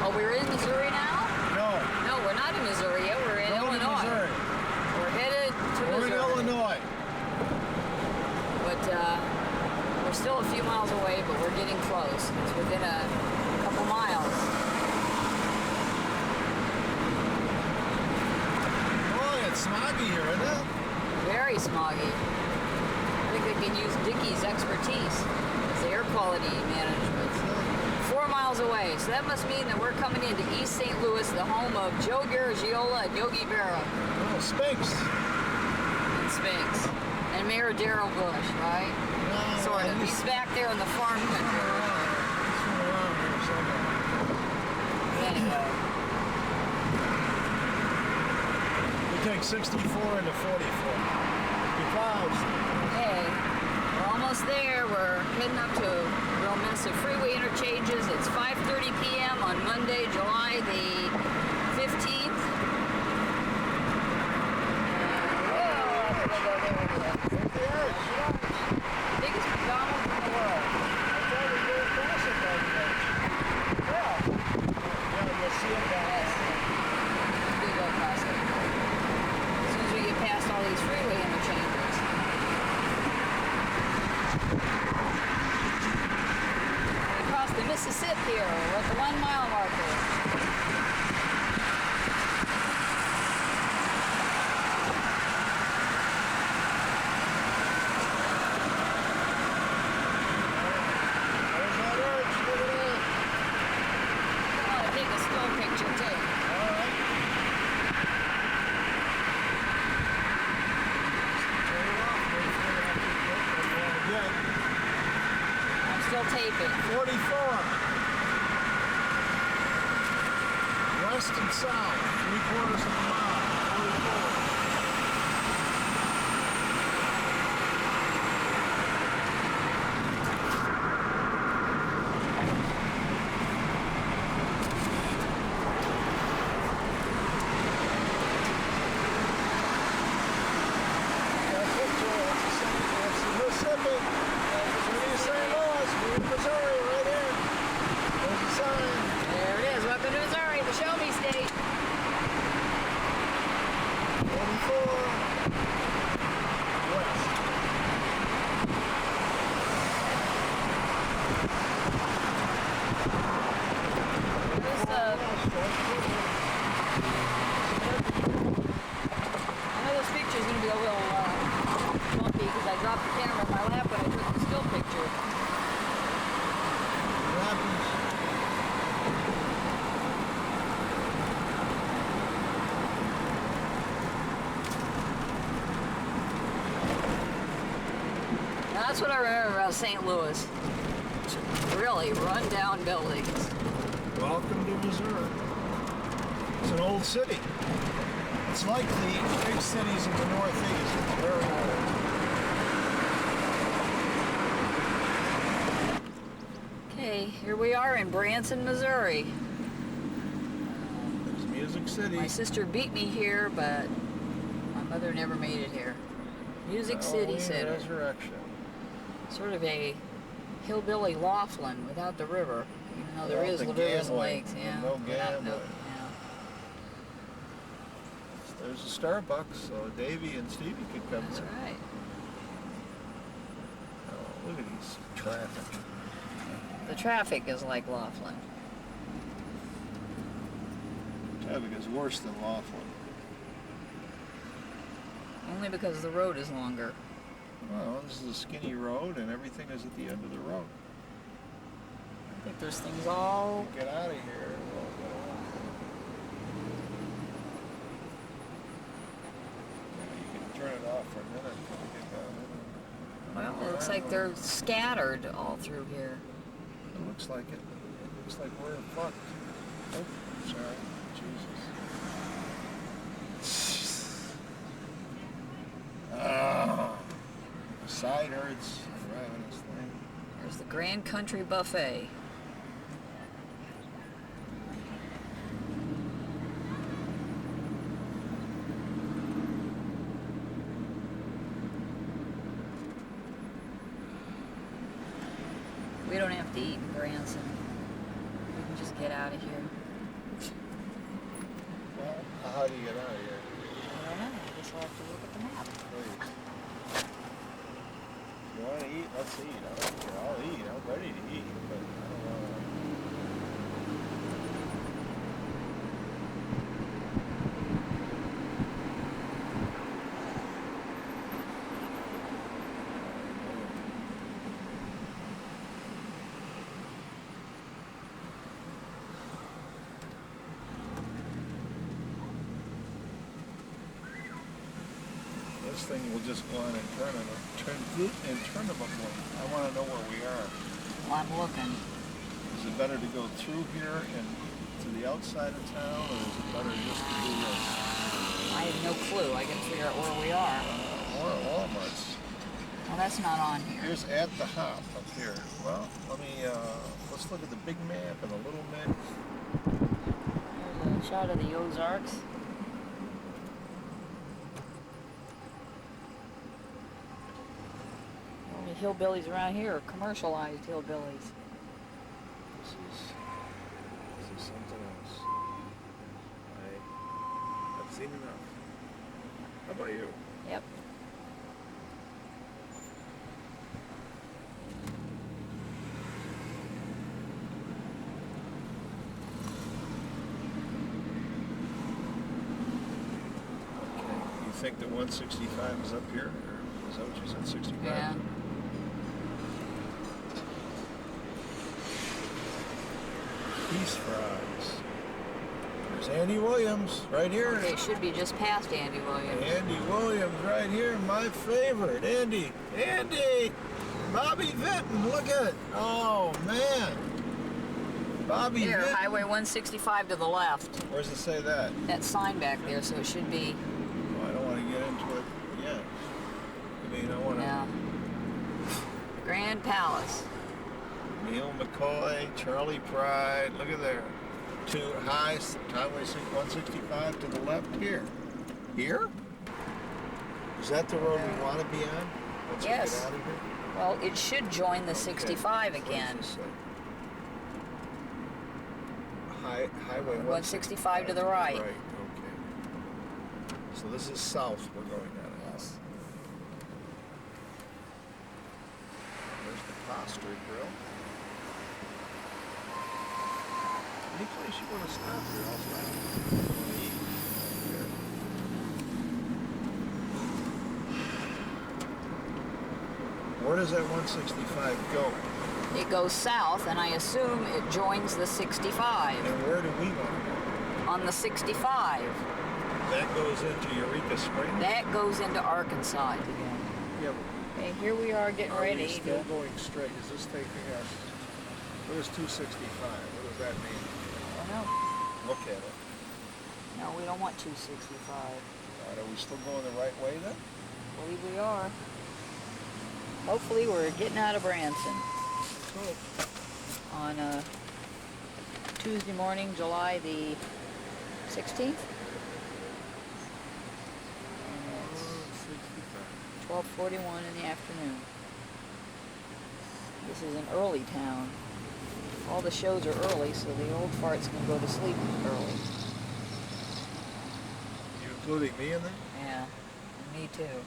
Oh, we're in Missouri now? No, No, we're not in Missouri yet. We're in going to Illinois. Missouri. We're headed to We're in Missouri. Illinois. But we're still a few miles away, but we're getting close. It's within a couple miles. Boy, it's smoggy here, isn't it? Very smoggy. I think they can use Dickie's expertise as air quality management. 4 4 miles away. So that must mean that we're coming into East St. Louis, the home of Joe Garagiola and Yogi Berra Oh, Spinks. and Spinks. And Mayor Darrell Bush, right? No, Sort of. He's back there in the farm country. He's from around here somewhere. Anyway. We take 64 into 44. Because Hey, we're almost there. We're heading up to real massive freeway interchanges. It's 5:30 p.m. on Monday, July the 15th. Biggest McDonald's in the world. you'll see it down Yes. We go across it. As soon as we get past all these freeway interchanges. We cross the Mississippi here. We're at the 1 mile marker. There's that arch, look at that. I want to take a still picture too. All right. Turn it off, wait for it after you get what you want to get. I'm still taping. 44. West and south, 3/4 of a mile, 44. Got a picture, that's the Mississippi. We're in St. Louis, we're in Missouri, right here. There's a sign. There it is. Welcome to Missouri, the show me state. 44 west. There's, I know this picture's going to be a little bumpy because I dropped the camera in my lap when I took the still picture. Now, that's what I remember about St. Louis. Really run-down buildings. Welcome to Missouri. It's an old city. It's like the big cities in the Northeast. It's very old. Okay, here we are in Branson, Missouri. It's Music City. My sister beat me here, but my mother never made it here. Music City Halloween Center. Resurrection. Sort of a hillbilly Laughlin without the river. Even though there Without is the Laveria's gambling. Lakes. Yeah. No without- gambling. yeah. There's a Starbucks, so Davey and Stevie could come That's there. right. Oh, look at these traffic. The traffic is like Laughlin. Traffic is worse than Laughlin. Only because the road is longer. Well, this is a skinny road and everything is at the end of the road. I think there's things all... Get out of here. You can turn it off for a minute until we get down Well, it looks like they're scattered all through here. It looks like it. It looks like we're fucked. Oh, sorry. Jesus. Oh, the side hurts driving this thing. There's the Grand Country Buffet. We don't have to eat in Branson. We can just get out of here. Well, how do you get out of here? I don't know. I guess we'll have to look at the map. Please. If you want to eat, let's eat. I don't care. I'll eat. I'm ready to eat, but I don't want to. this thing will just go on and turn them a blink. I want to know where we are. Well, I'm looking. Is it better to go through here and to the outside of town, or is it better just to do this? I have no clue. I gotta figure out where we are. Walmart's. Well, that's not on here. Here's at the hop up here. Well, let's look at the big map and the little map. There's a shot of the Ozarks. The only hillbillies around here are commercialized hillbillies. This is something else. I've seen enough. How about you? Yep. You think that 165 is up here? Or is that what you said, 65? Yeah. Peace fries. There's Andy Williams right here. Okay, it should be just past Andy Williams. Andy Williams right here, my favorite. Andy! Bobby Benton, look at it. Oh, man. Bobby Here, Benton. Highway 165 to the left. Where does it say that? That sign back there, so it should be, Oh, I don't want to get into it yet. I mean, I want to... yeah. Grand Palace. Neil McCoy, Charlie Pride, look at there. Highway 165 to the left here. Here? Is that the road we want to be on? Once Yes. we get out of here? Well, it should join the 65 Okay. again. What does this say? Highway 165 to the right. Right, okay. So this is south we're going down. Yes. There's the Foster Grill. Any place you want to stop here, I'll stop. Eat. Here. Where does that 165 go? It goes south, and I assume it joins the 65. And where do we want to go? On the 65. That goes into Eureka Springs? That goes into Arkansas again. Yeah, Okay, here we are getting are ready we still to... going straight? Is this taking us? What is 265? What does that mean? Oh, no. Look at it. No, we don't want 265. Are we still going the right way then? I believe we are. Hopefully we're getting out of Branson on Tuesday morning, July the 16th. And it's 12:41 in the afternoon. This is an early town. All the shows are early, so the old farts can go to sleep early. You including me in there? Yeah, and me too.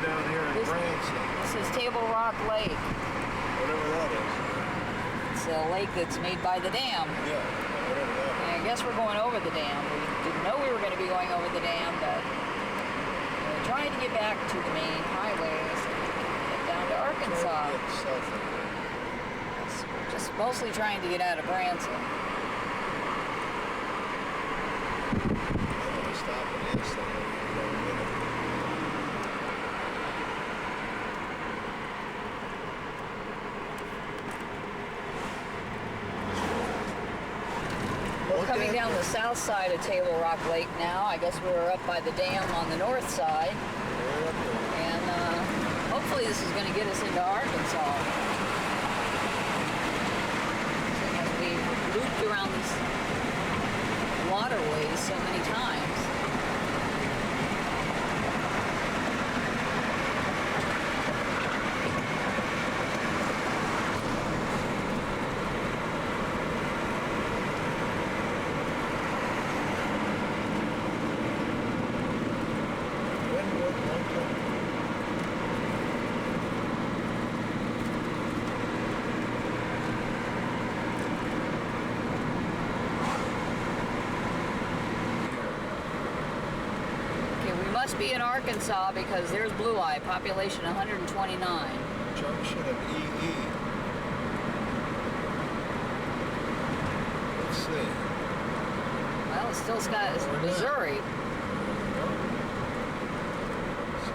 Down here in This- Branson, This is Table Rock Lake. whatever that is. It's a lake that's made by the dam. Yeah, whatever that And I guess we're going over the dam. We didn't know we were going to be going over the dam, but we're trying to get back to the main highway so we can get down to is. Arkansas. Get south of here. We're just mostly trying to get out of Branson. I'm gonna stop and ask them. We're coming down the south side of Table Rock Lake now. I guess we're up by the dam on the north side. And hopefully this is going to get us into Arkansas. As we've looped around these waterways so many times. Must be in Arkansas because there's Blue Eye, population 129. Junction of EE. Let's see. Well, it's still got it's Missouri. So,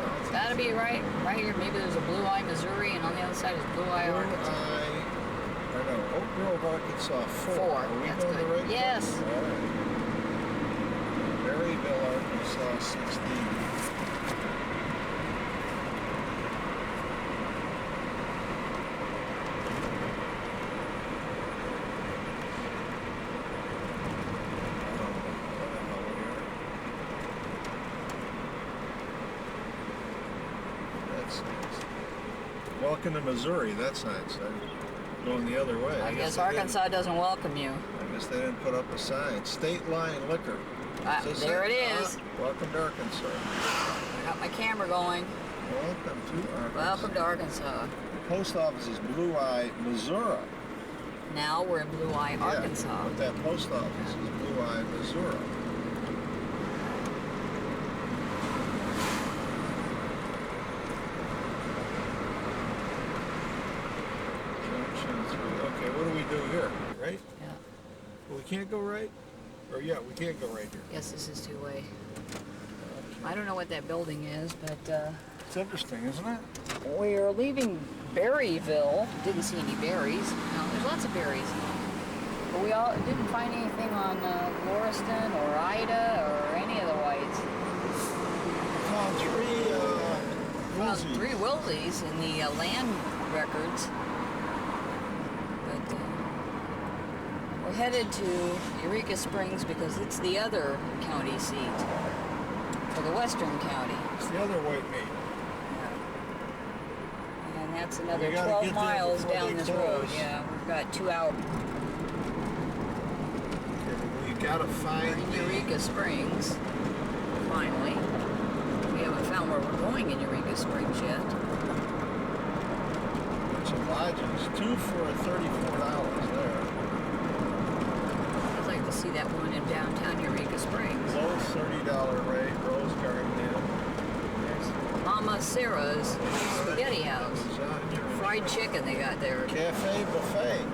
gotta be right here. Maybe there's a Blue Eye, Missouri, and on the other side is Blue Eye, Blue Arkansas. Eye, I know, Oak Grove, Arkansas, 4. 4, Are we that's going good. the right Yes. place? All right. Maryville, Arkansas, 16. That's nice. Welcome to Missouri. That's nice. I'm going the other way. I guess they didn't- Arkansas doesn't welcome you. I guess they didn't put up a sign. State Line Liquor. Is this There it is. Welcome to Arkansas. I got my camera going. Welcome to Arkansas. Welcome to Arkansas. Post office is Blue Eye, Missouri. Now we're in Blue Eye, Arkansas. Yeah, but that post office is Blue Eye, Missouri. Junction 3. Okay, what do we do here? Right? Yeah. Well, we can't go right? Or yeah, we can't go right here. Guess this is two-way. I don't know what that building is, but It's interesting, isn't it? we're leaving Berryville. Didn't see any berries. No, there's lots of berries. But we all didn't find anything on Lauriston or Ida or any of the whites. Found Found three 3 Wilsies in the land records. But we're headed to Eureka Springs because it's the other county seat for the Western County. It's the other white meat. And that's another We gotta 12 get there miles before down they this road. close. Yeah, we've got 2 hours. You gotta We're find in the Eureka Springs, finally. We haven't found where we're going in Eureka Springs yet. bunch of lodges. 2 for $34 there. I'd like to see that one in downtown Eureka Springs. Low $30 rate, Rose Garden Inn. There's Mama Sarah's Spaghetti House. Fried chicken they got there. Cafe buffet.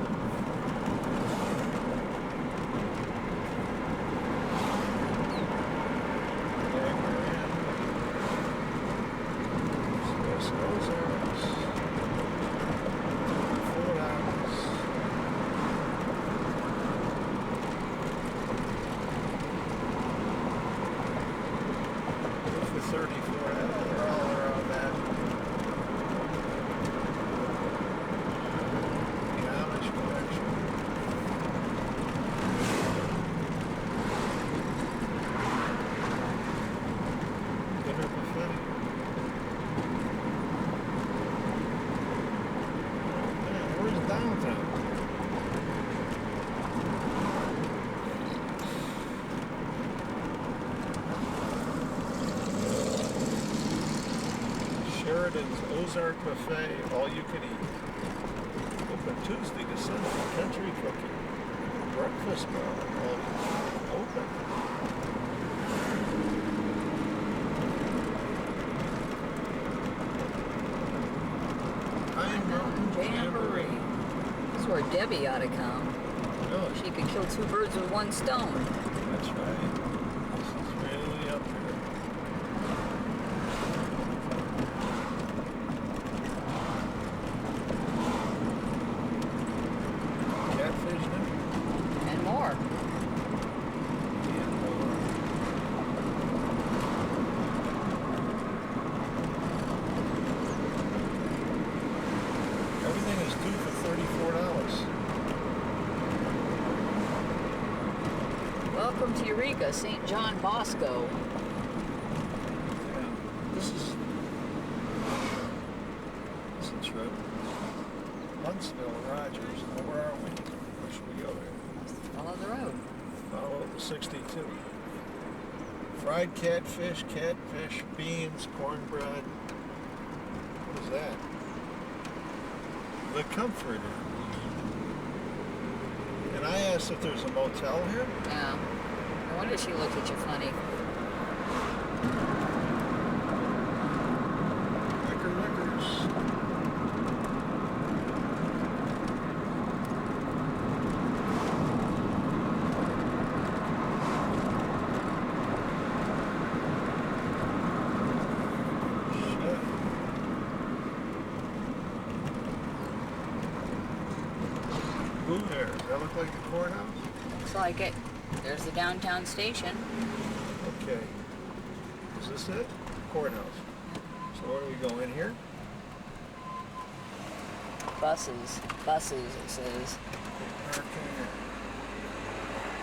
Sheridan's Ozark Buffet, all you can eat. Open Tuesday to Sunday, country cooking. Breakfast bar, all open. Pine Mountain Jamboree. This is where Debbie ought to come. Really? She could kill 2 birds with 1 stone. That's right. This is really up here. Catfish now? And more. Everything is due for $34. Welcome to Eureka, St. John Bosco. Yeah. This is a trip. Huntsville, Rogers. Now where are we? Where should we go there? Follow the road. Follow the 62. Fried catfish, beans, cornbread. What is that? The Comforter. And I asked if there's a motel here. Yeah. No wonder she looked at you funny. Rickers. Shit. that look like the courthouse? Looks like it. There's the downtown station. Okay. Is this it? Courthouse. So where do we go, in here? Buses, it says. Parking.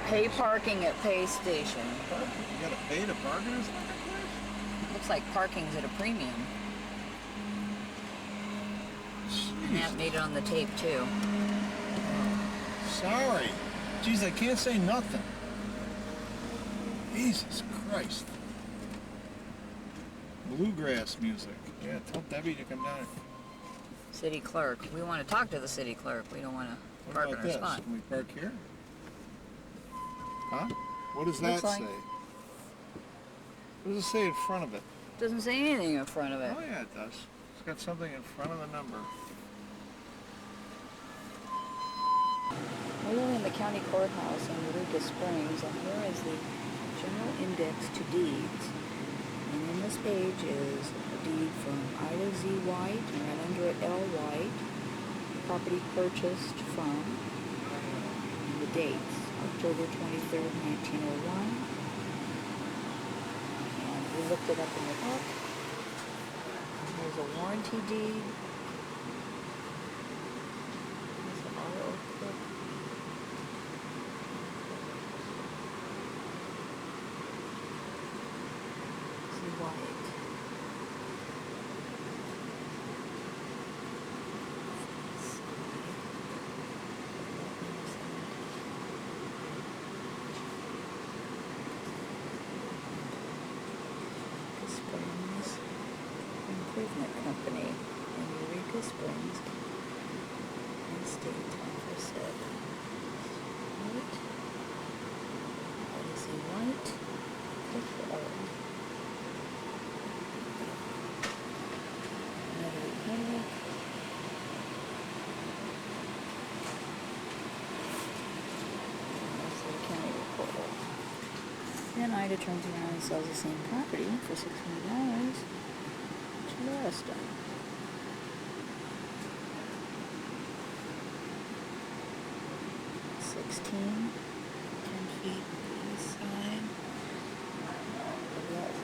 Pay parking at pay station. Parking. You gotta pay to park in this fucking place? Looks like parking's at a premium. And that made it on the tape too. Sorry. Jeez, I can't say nothing. Jesus Christ. Bluegrass music. Yeah, tell Debbie to come down. City clerk. We want to talk to the city clerk. We don't want to What park in about our this? spot. Can we park here? Huh? What does Looks that like- say? What does it say in front of it? Doesn't say anything in front of it. Oh yeah, it does. It's got something in front of the number. We are in the county courthouse in Eureka Springs, and here is the general index to deeds. And in this page is a deed from Ida Z. White, and right under it L. White, property purchased from, and the dates, October 23rd, 1901. And we looked it up in the book. And there's a warranty deed. There's an RO book. White. Springs Improvement Company in Eureka Springs and State Office at White. Odyssey White. Then Ida turns around and sells the same property for $600 to Lauriston. $16, 10 feet on the east side. Lot 17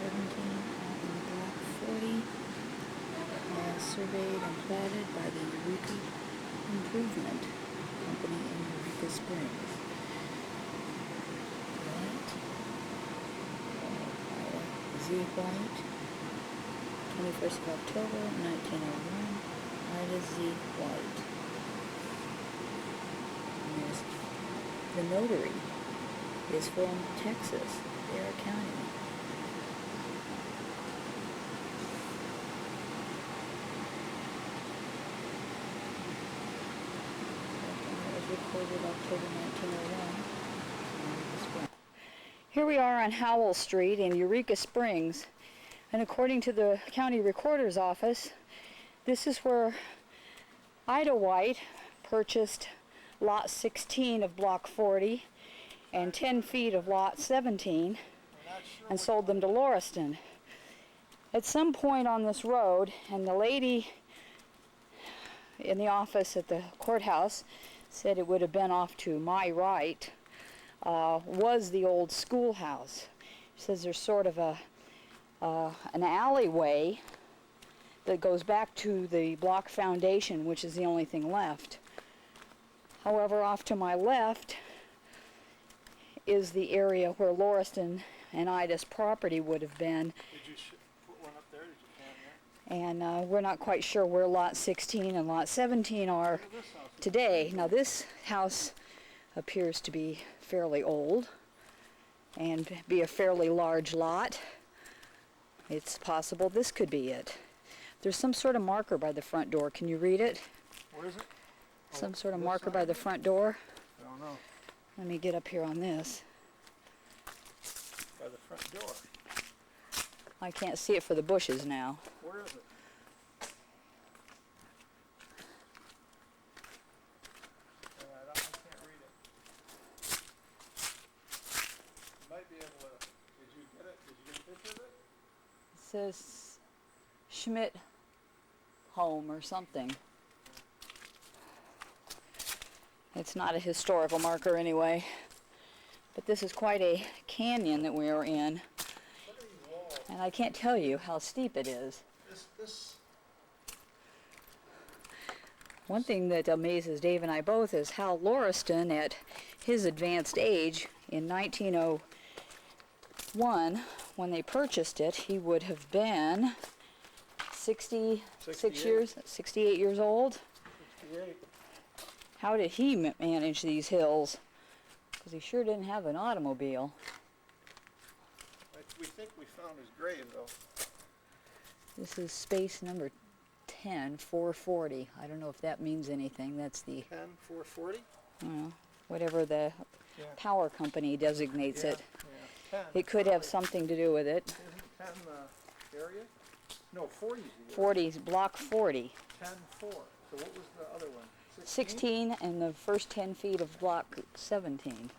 out in the block 40. As surveyed and platted by the Eureka Improvement Company in Eureka Springs. Z. White, 21st of October, 1901, Ida Z. White. And there's the notary is from Texas, Dare County. It was recorded October 1901. Here we are on Howell Street in Eureka Springs, and according to the county recorder's office, this is where Ida White purchased lot 16 of block 40 and 10 feet of lot 17 and sold them to Lauriston. At some point on this road, and the lady in the office at the courthouse said it would have been off to my right, was the old schoolhouse. She says there's sort of an alleyway that goes back to the block foundation, which is the only thing left. However, off to my left is the area where Lauriston and Ida's property would have been. Did you put one up there? Did you find that? And we're not quite sure where lot 16 and lot 17 are today. Now this house appears to be fairly old and be a fairly large lot. It's possible this could be it. There's some sort of marker by the front door. Can you read it? What is it? Some sort of this marker side? by the front door. I don't know. Let me get up here on this. By the front door. I can't see it for the bushes now. Where is it? I can't read it. You might be able to. Did you get it? Did you get a picture of it? It says Schmidt Home or something. It's not a historical marker anyway. But this is quite a canyon that we are in. Look at these walls. And I can't tell you how steep it is. This. One thing that amazes Dave and I both is how Lauriston, at his advanced age, in 1901, when they purchased it, he would have been 68 years old. 68. How did he manage these hills? Because he sure didn't have an automobile. We think we found his grave, though. This is space number 10, 440. I don't know if that means anything. That's the, 10, 440? whatever the Yeah. power company designates it. Yeah. 10. It could have something to do with it. Isn't 10 the area? No, 40 is the area. 40, block 40. 10, 4. So what was the other one? 16 and the first 10 feet of block 17.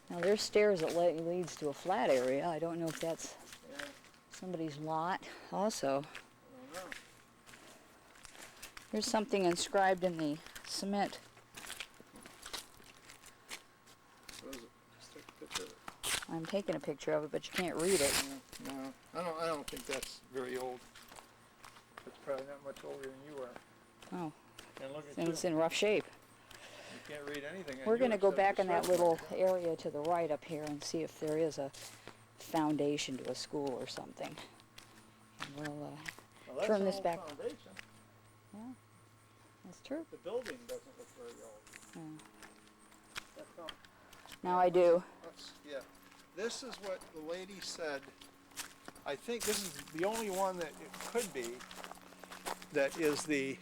Now there's stairs that leads to a flat area. I don't know if that's Yeah, somebody's lot also. I don't know. There's something inscribed in the cement. What is it? Just take a picture of it. I'm taking a picture of it, but you can't read it. No, I don't think that's very old. It's probably not much older than you are. Oh, And look at and you. it's in rough shape. You can't read anything. We're going to go back in that little area to the right up here and see if there is a foundation to a school or something. And we'll, turn this back. Foundation. that's true. The building doesn't look very old. Yeah. That's all. Now I do. Yeah. This is what the lady said. I think this is the only one that it could be that is the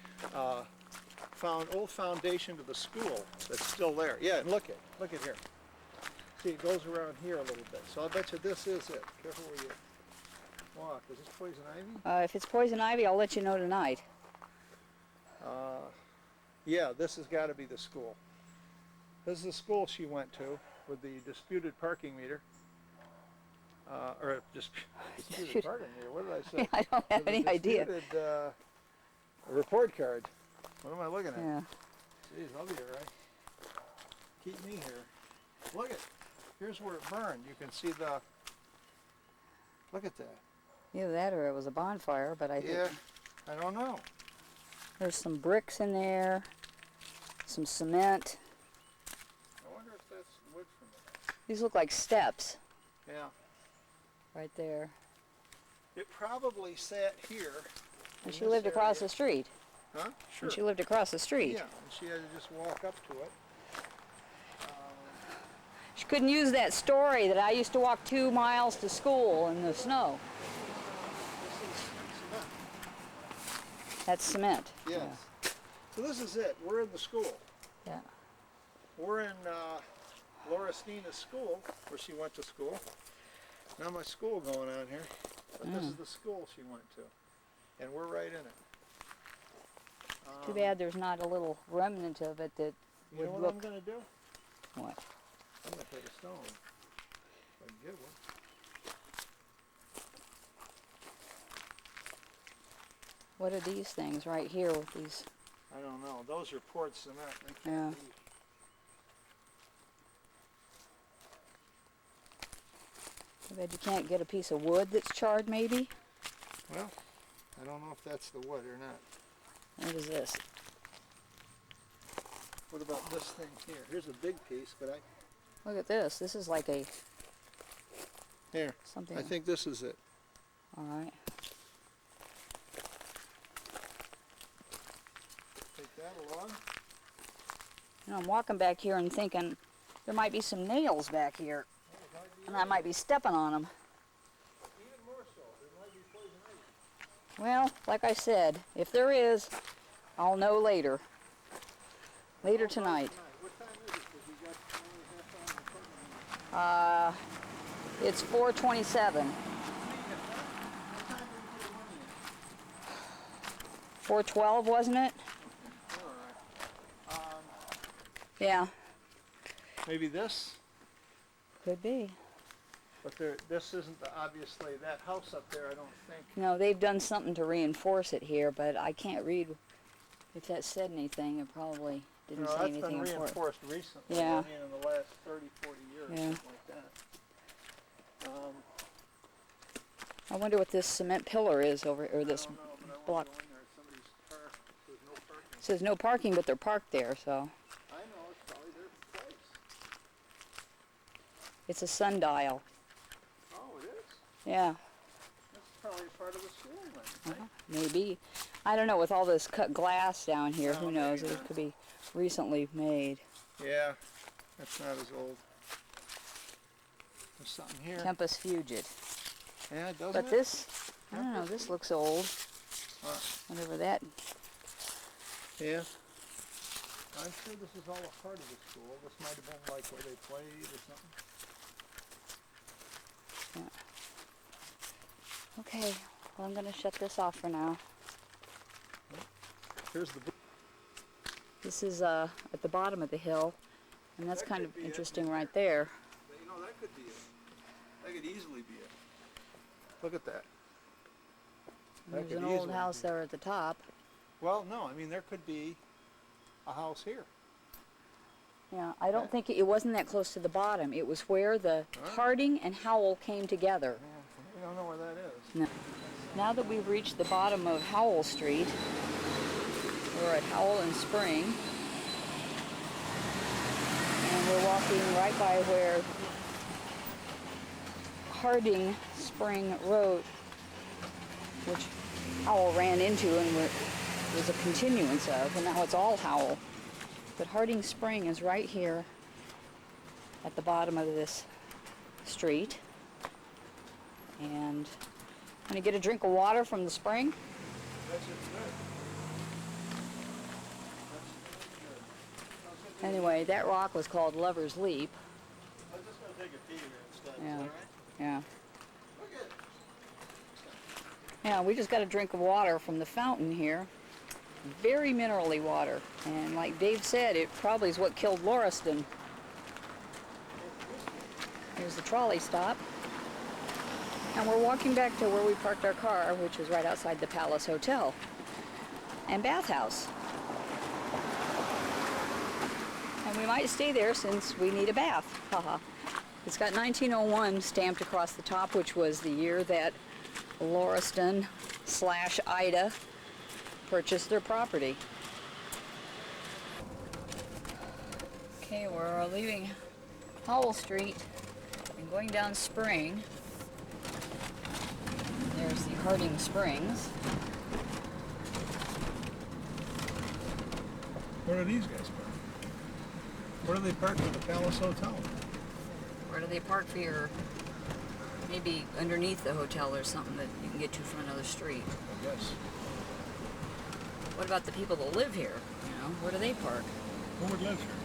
old foundation to the school that's still there. Yeah, and look at here. See, it goes around here a little bit. So I'll bet you this is it. Careful where you walk. Is this poison ivy? If it's poison ivy, I'll let you know tonight. Yeah, this has got to be the school. This is the school she went to with the disputed parking meter. Disputed parking meter, what did I say? I don't have With a any idea. disputed, report card. What am I looking at? Yeah. Jeez, I'll be all right. Keep me here. Look at, here's where it burned. You can see the, look at that. Either that or it was a bonfire, but I think Yeah, I don't know. there's some bricks in there, some cement. I wonder if that's wood from it. These look like steps Yeah. right there. It probably sat here. And in she this lived across area. the street. Huh? Sure. And she lived across the street. Yeah, and she had to just walk up to it. She couldn't use that story that I used to walk 2 miles to school in the snow. This is cement. That's cement. Yes. So this is it. We're in the school. Yeah. We're in Laura Steena's school, where she went to school. Not much school going on here, but this is the school she went to. And we're right in it. Too bad there's not a little remnant of it that You would know what look... I'm going to do? What? I'm going to take a stone. If I can get one. What are these things right here with these? I don't know. Those are poured cement. They Yeah. can't be. I bet you can't get a piece of wood that's charred, maybe? Well, I don't know if that's the wood or not. What is this? What about this thing here? Here's a big piece, but Look at this. This is like a... here. something... I think this is it. All right. Take that along. You know, I'm walking back here and thinking there might be some nails back here. And I might be stepping on them. Even more so. There might be poison ivy. Well, like I said, if there is, I'll know later. Later tonight. What time is it? Because we got only half hour in the It's 4:27. 4:12, wasn't it? Yeah, Maybe this, could be. but this isn't obviously that house up there. I don't think. No, they've done something to reinforce it here, but I can't read If that said anything, it probably didn't No, say that's anything been important. reinforced recently. Yeah. I mean, in the last 30, 40 years, Yeah. something like that. I wonder what this cement pillar is over, or I this don't know, but I block. won't go in there. Somebody's car, there's no parking. It says no parking, but they're parked there, so. I know, it's probably their place. It's a sundial. Oh, it is? Yeah, That's probably part of the school then, right? maybe. I don't know, with all this cut glass down here, Oh, who knows? maybe It not. could be recently made. Yeah, that's not as old. There's something here. Tempus fugit. Yeah, doesn't But it? this, I don't know, this looks old. What? Whatever that. Yeah. I'm sure this is all a part of the school. This might have been like where they played or something. Okay, well, I'm going to shut this off for now. Here's the. This is at the bottom of the hill, and that's That kind could of be it. interesting right there. You know, that could be it. That could easily be it. Look at that. There's an old house there at the top. Well, no, I mean, there could be a house here. Yeah, I don't think it wasn't that close to the bottom. It was where the Harding and Howell came together. Yeah, we don't know where that is. No. Now that we've reached the bottom of Howell Street, we're at Howell and Spring, and we're walking right by where Harding Spring Road, which Howell ran into and was a continuance of, and now it's all Howell. But Harding Spring is right here at the bottom of this street. And I'm going to get a drink of water from the spring. Anyway, that rock was called Lover's Leap. I'm just going to take a pee here instead. Yeah. Is that all right? Yeah. Look at it. Yeah, we just got a drink of water from the fountain here. Very minerally water. And like Dave said, it probably is what killed Lauriston. Here's the trolley stop. And we're walking back to where we parked our car, which is right outside the Palace Hotel and bathhouse. And we might stay there since we need a bath. Haha. It's got 1901 stamped across the top, which was the year that Lauriston/Ida purchased their property. Okay, we're leaving Howell Street and going down Spring. There's the Harding Springs. Where do these guys park? Where do they park for the Palace Hotel? Where do they park for your, maybe underneath the hotel or something that you can get to from another street? I guess. What about the people that live here? You know, where do they park? Who would live here?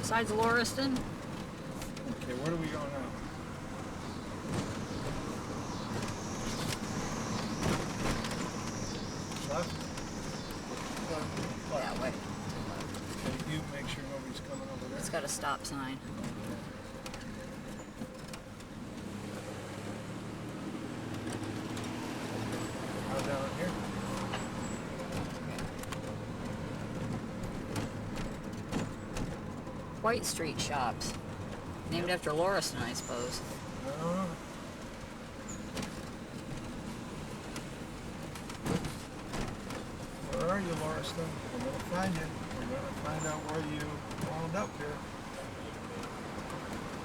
Besides Lauriston? Okay, where do we go now? Left? That way. Okay, you make sure nobody's coming over there. It's got a stop sign. How down here? White Street Shops. Named after Lauriston, I suppose. No. Where are you, Lauriston? We're going to find you. We're going to find out where you wound up here.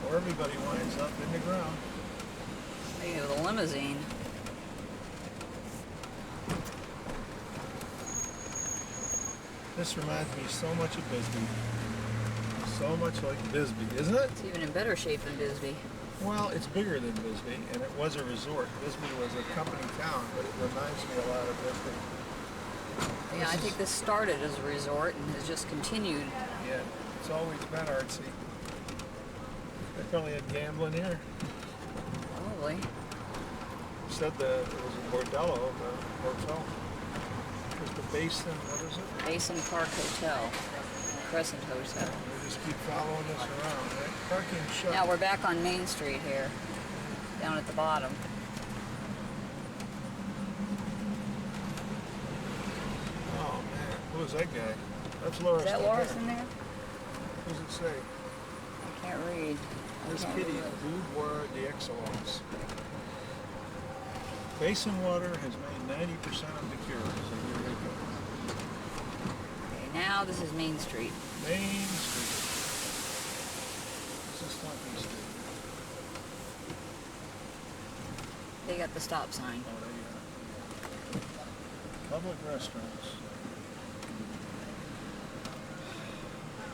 Or everybody winds up in the ground. Speaking of the limousine. This reminds me so much of Bisbee. So much like Bisbee, isn't it? It's even in better shape than Bisbee. Well, it's bigger than Bisbee, and it was a resort. Bisbee was a company town, but it reminds me a lot of Bisbee. And Yeah, I this think is- this started as a resort and has just continued. Yeah, it's always been artsy. They probably had gambling here. Probably. Said that it was a bordello, the hotel. It was the Basin, what is it? Basin Park Hotel. Crescent Hotel. We just keep following this around, right? Parking shut. Now we're back on Main Street here. Down at the bottom. Oh man, Who's that guy? That's Loris. Is that Loris in there? What does it say? I can't read. This kitty boudoir d'excellence. Basin water has made 90% of the cure. So here we go. Okay, now this is Main Street. Main Street. This is Slinky Street. They got the stop sign. Oh, there you are. Public restrooms.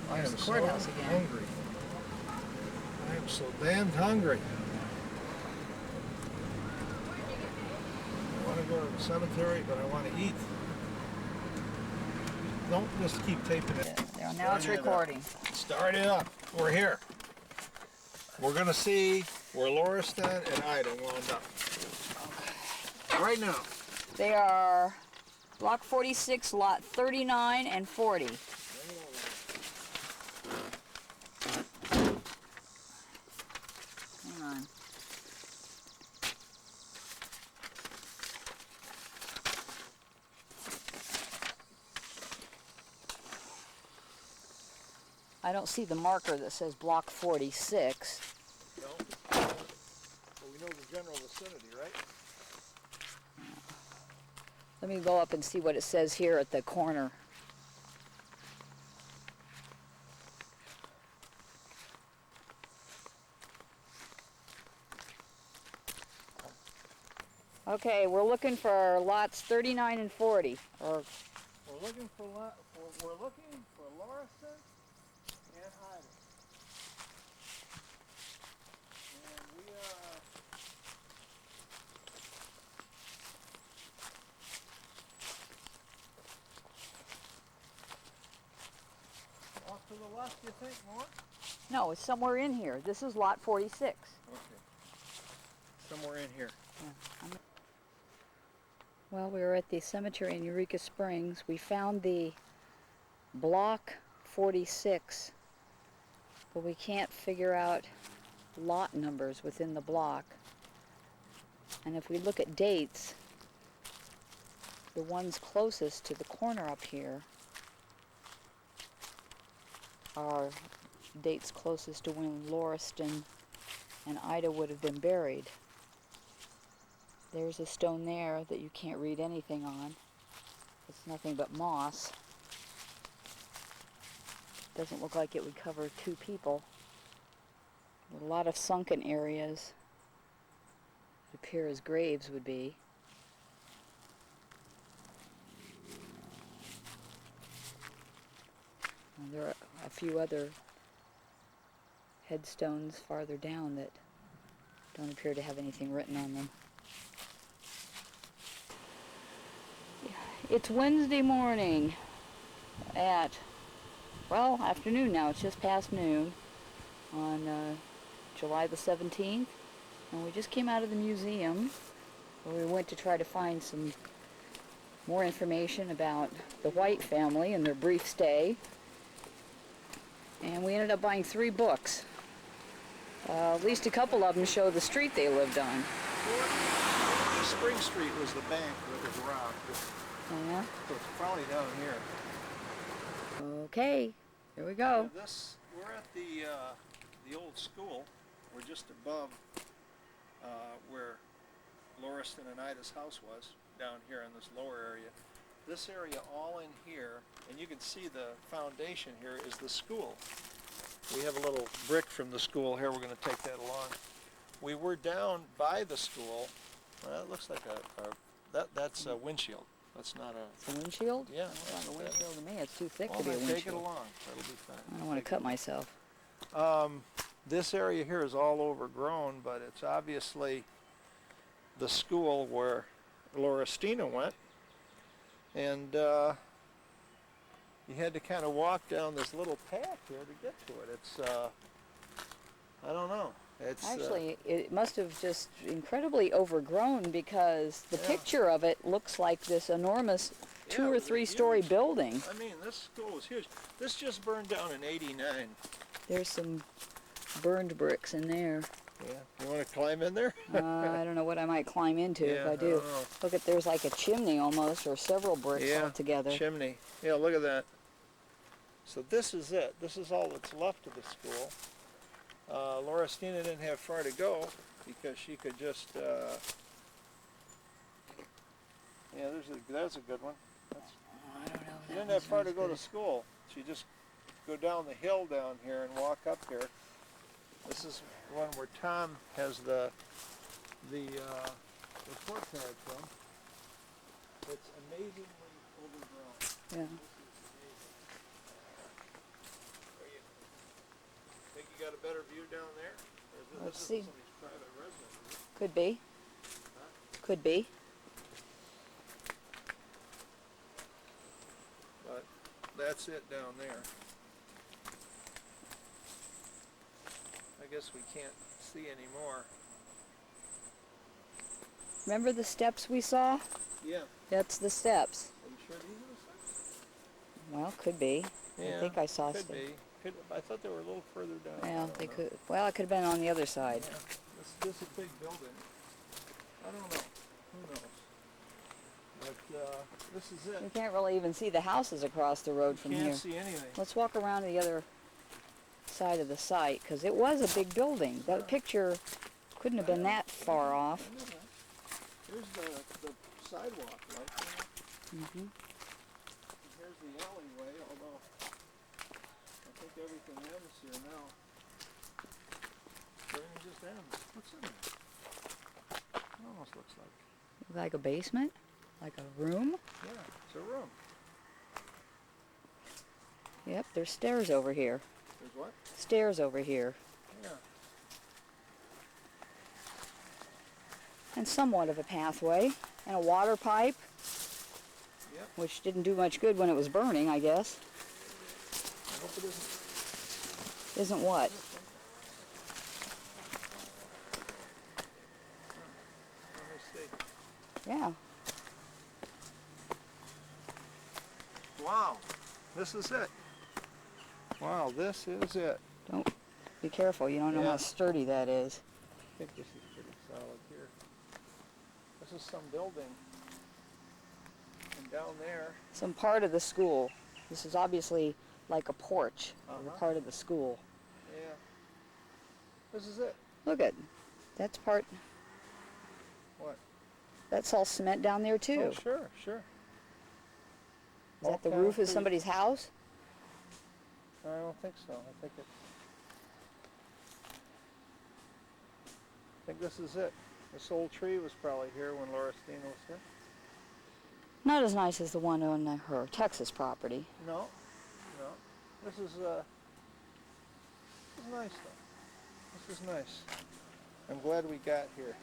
I am There's the so courthouse again. hungry. I am so damned hungry. I want to go to the cemetery, but I want to eat. Don't just keep taping it. Yeah, now it's recording. Start it up. We're here. We're going to see where Lauriston and Ida wound up. Right now. They are block 46, lot 39 and 40. Hang on. I don't see the marker that says block 46. No. Well, we know the general vicinity, right? Let me go up and see what it says here at the corner. Okay, we're looking for lots 39 and 40. Or We're looking for Lauriston and Ida. And we are off to the left, you think, more? no, it's somewhere in here. This is lot 46. Okay. Somewhere in here. Well, we were at the cemetery in Eureka Springs. We found the block 46, but we can't figure out lot numbers within the block. And if we look at dates, the ones closest to the corner up here are dates closest to when Lauriston and Ida would have been buried. There's a stone there that you can't read anything on. It's nothing but moss. Doesn't look like it would cover two people. A lot of sunken areas. It appear as graves would be. And there are a few other headstones farther down that don't appear to have anything written on them. It's Wednesday morning at, well, afternoon now. It's just past noon on July the 17th. And we just came out of the museum where we went to try to find some more information about the White family and their brief stay. And we ended up buying 3 books. At least a couple of them show the street they lived on. Spring Street was the bank where it was robbed. Yeah. So it's probably down here. Okay, here we go. We're at the old school. We're just above where Lauriston and Ida's house was, down here in this lower area. This area all in here, and you can see the foundation here is the school. We have a little brick from the school here. We're going to take that along. We were down by the school. Well, it looks like that's a windshield. That's not a... It's a windshield? Yeah. It's not a windshield to me. It's too thick Well, to be a then windshield. take it along. That'll be fine. I don't want to cut myself. This area here is all overgrown, but it's obviously the school where Lauristina went. And you had to kind of walk down this little path here to get to it. It's, I don't know. It's Actually, it must have just incredibly overgrown because the picture of it looks like this enormous 2 or 3 story building. I mean, this school was huge. This just burned down in '89. There's some burned bricks in there. Yeah. You want to climb in there? I don't know what I might climb into if Yeah, I do. don't know. Look at, there's like a chimney almost, or several bricks Yeah, all together. chimney. Yeah, look at that. So this is it. This is all that's left of the school. Laura Stina didn't have far to go because she could just, yeah, that's a good one. I don't know. She didn't have far to go to school. She just go down the hill down here and walk up here. This is one where Tom has the report card from. It's amazingly overgrown. Yeah. Think you got a better view down there? Or Let's this see. Is somebody's private residence, is it? Could be. Could be. But that's it down there. I guess we can't see anymore. Remember the steps we saw? Yeah. That's the steps. Are you sure these are the steps? Well, could be. Yeah, I think I saw could steps. be. I thought they were a little further down. I Yeah, don't they know. could. Well, it could have been on the other side. Yeah. This is a big building. I don't know. Who knows? But this is it. You can't really even see the houses across the road from Can't here. see anything. Let's walk around to the other side of the site, because it was a big building. That picture couldn't have been that far off. Here's the sidewalk, right? Mm-hmm. Here's the alleyway, although I think everything ends here now. Everything just ends. What's in there? It almost looks like. Like a basement? Like a room? Yeah, it's a room. Yep, there's stairs over here. There's what? Stairs over here. Yeah. And somewhat of a pathway. And a water pipe, Yep. which didn't do much good when it was burning, I guess. I hope it isn't. Isn't what? Let me see. Yeah. Wow. This is it. Wow, this is it. Don't be careful. You don't know Yeah. how sturdy that is. I think this is pretty solid here. This is some building. And down there, Some part of the school. This is obviously like a porch of a Uh-huh. part of the school. yeah. This is it. Look at, that's part, What? that's all cement down there too. Oh, sure, sure. Is that the roof of somebody's house? I don't think so. I think this is it. This old tree was probably here when Laura Steen was here. Not as nice as the one on her Texas property. No, no. This is nice though. This is nice. I'm glad we got here.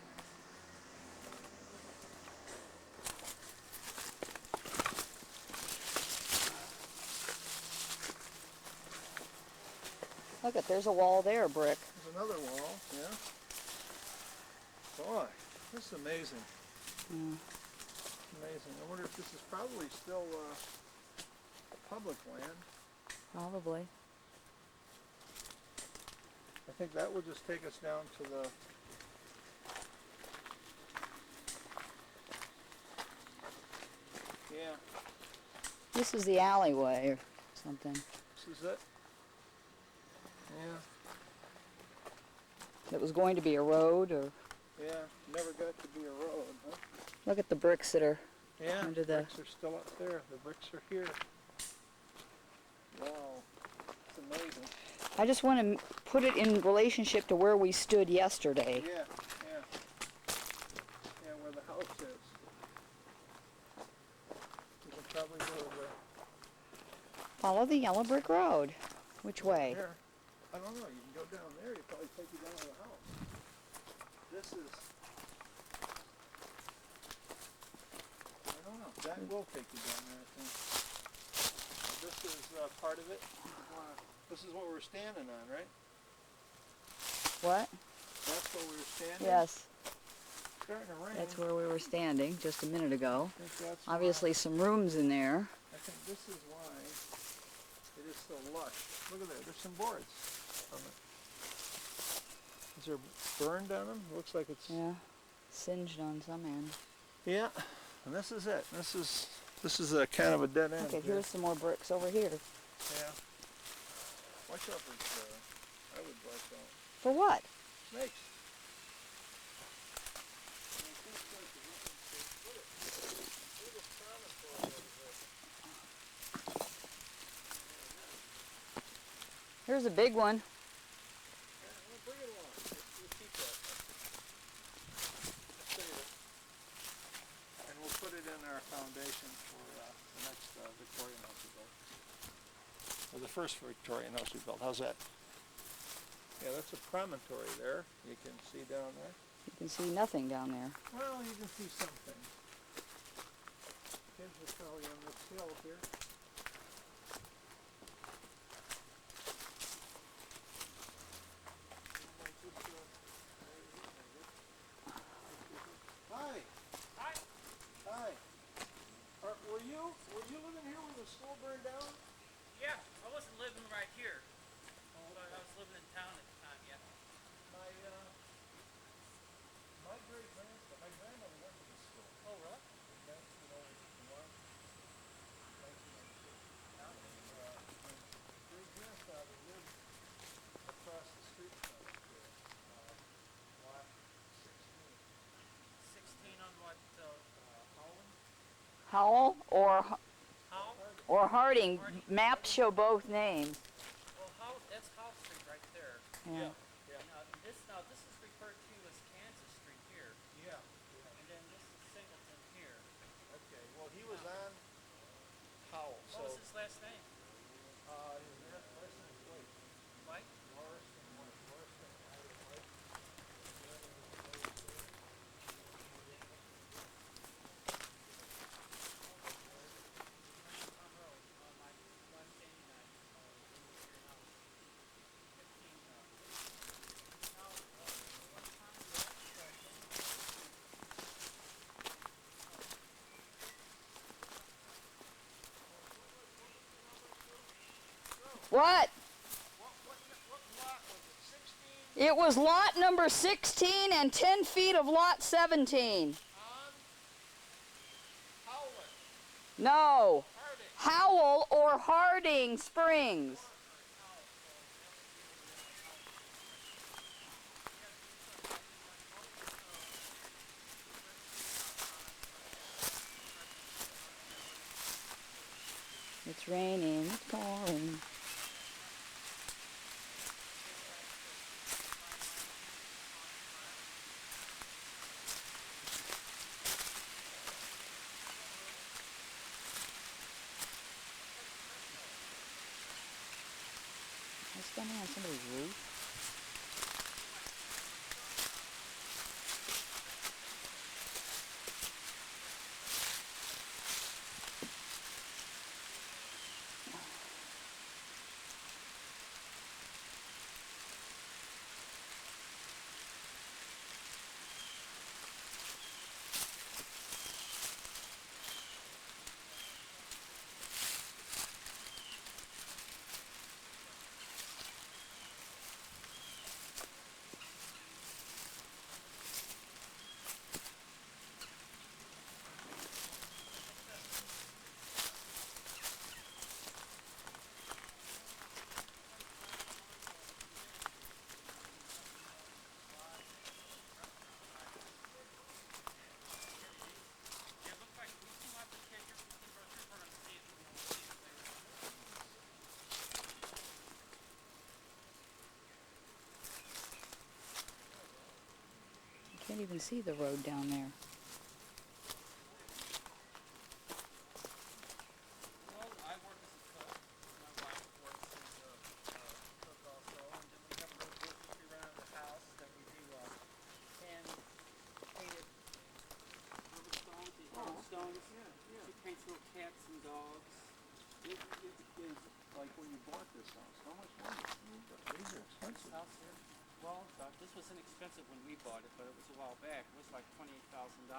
Look at, there's a wall there, brick. There's another wall, yeah. Boy, this is amazing. Mm. Amazing. I wonder if this is probably still public land. Probably. I think that would just take us down to the yeah. This is the alleyway or something. This is it. Yeah. That was going to be a road, or Yeah. Never got to be a road, huh? look at the bricks that are Yeah. under The the. bricks are still up there. The bricks are here. Wow. It's amazing. I just want to put it in relationship to where we stood yesterday. Yeah. Yeah. Yeah, where the house is. You can probably go Follow the yellow brick road. Which way? there. I don't know. You can go down there. It'll probably take you down to the house. This is. I don't know. That will take you down there, I think. This is part of it. This is what we're standing on, right? What? That's what we were standing. Yes, It's starting to rain. that's where we were standing just a minute ago. I think that's Obviously some rooms in there. Why, I think this is why it is so lush. Look at that. There's some boards on it. Is there burned on them? Looks like it's. Yeah, singed on some end. Yeah, and this is it. This is a kind of a dead end. Okay, here. here's some more bricks over here. Yeah. Watch out for I would watch out. For what? Snakes. Here's a big one. Bring it along. We'll keep that. Let's save it. And we'll put it in our foundation for the next Victorian house we built. Or the first Victorian house we built. How's that? Yeah, that's a promontory there. You can see down there. You can see nothing down there. Well, you can see some things. Kids are probably on this hill here. Hi. Hi. Hi. Were you living here when the school burned down? Yeah, I wasn't living right here, but I was living in town at the time. Yeah. My grandmother went to the school. Oh, really? In 1901, 1902. No. My great grandfather lived across the street from us here, lot 16. 16 on what? Howland? Howell How? or Harding. Harding. Maps show both names. Well, that's Howe Street right there. Yeah. Yeah. Now this is referred to as Kansas Street here, Yeah. and then this is Singleton here. Okay. Well, he was on Howell. What was his last name? His last name is White. Mike? Morrison White. Morrison Adam White. Tom Road. My wife Janie and I lived at your house. 15. Now, what time of the What? What lot was it? 16 It was lot number 16 and 10 feet of lot 17. on Howland. No. Harding. Howell or Harding Springs. It's raining, it's pouring. Am I standing on somebody's roof? Yeah, it looks like we can watch the kids. We can go through and see it. You can't even see the road down there. Well, I work as a cook. My wife works as a cook also. And then we have a little business we run out of the house that we do hand painted rubber stones. These rubber stones. She paints little cats and dogs. It is like when you bought this house. How much money? These are expensive. House here. Well, this was inexpensive when we bought it, but it was a while back. It was like $28,000.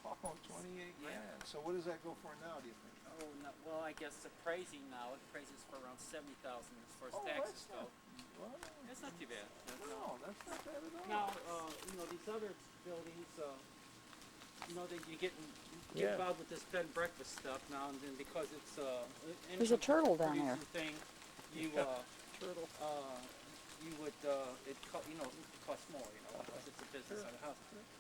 Oh, 28 grand. So what does that go for now, do you think? Oh, no, well, I guess it's appraising now. It appraises for around $70,000 as far as Oh, taxes that's go. not It's not too bad. No, that's not bad at all. Now, these other buildings, you get Yeah. involved with this bed and breakfast stuff now, and then because it's There's a turtle down there. thing, you Turtle. you would it costs more, because it's a business on the house.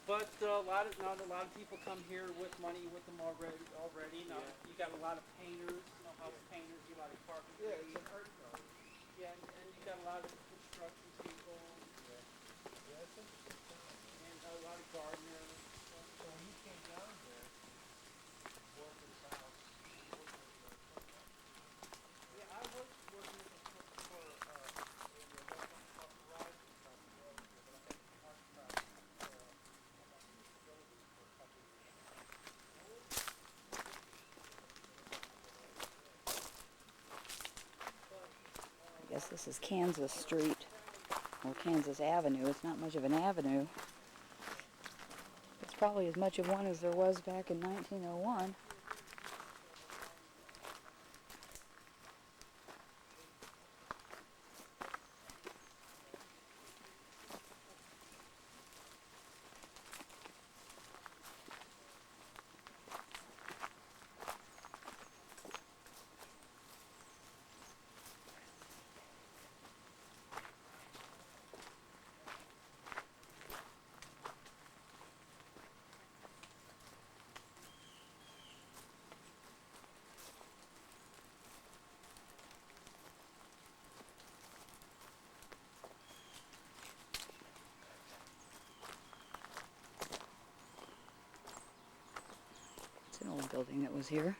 But a lot of people come here with money with them already. Now you got a lot of painters, house painters, you got a lot of carpenters. Yeah, it's an art gallery. Yeah, and you got a lot of construction people. Yeah, it's interesting. And a lot of gardeners. So when you came down here, work at this house, you worked with Yeah, I was working for a local horizon company over here, but I had to art practice facilities for a couple of years. I guess this is Kansas Street, or Kansas Avenue. It's not much of an avenue. It's probably as much of one as there was back in 1901. It's an old building that was here.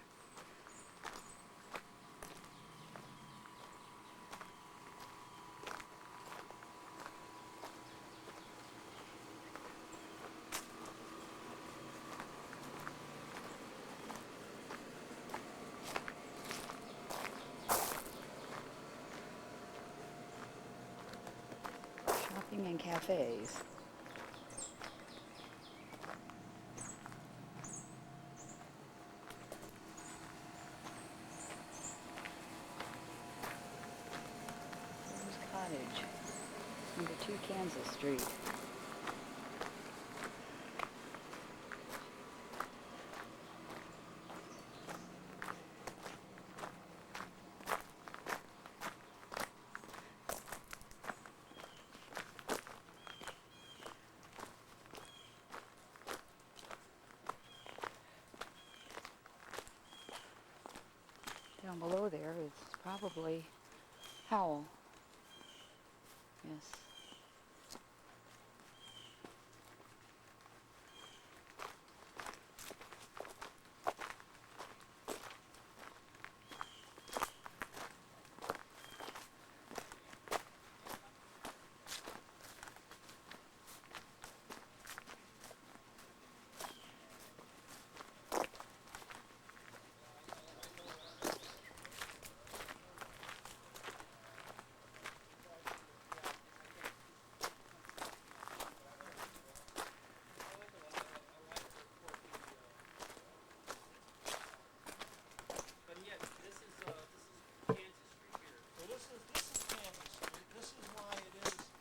Shopping and cafes. Cottage, number 2 Kansas Street. Down below there is probably Howell. Yes.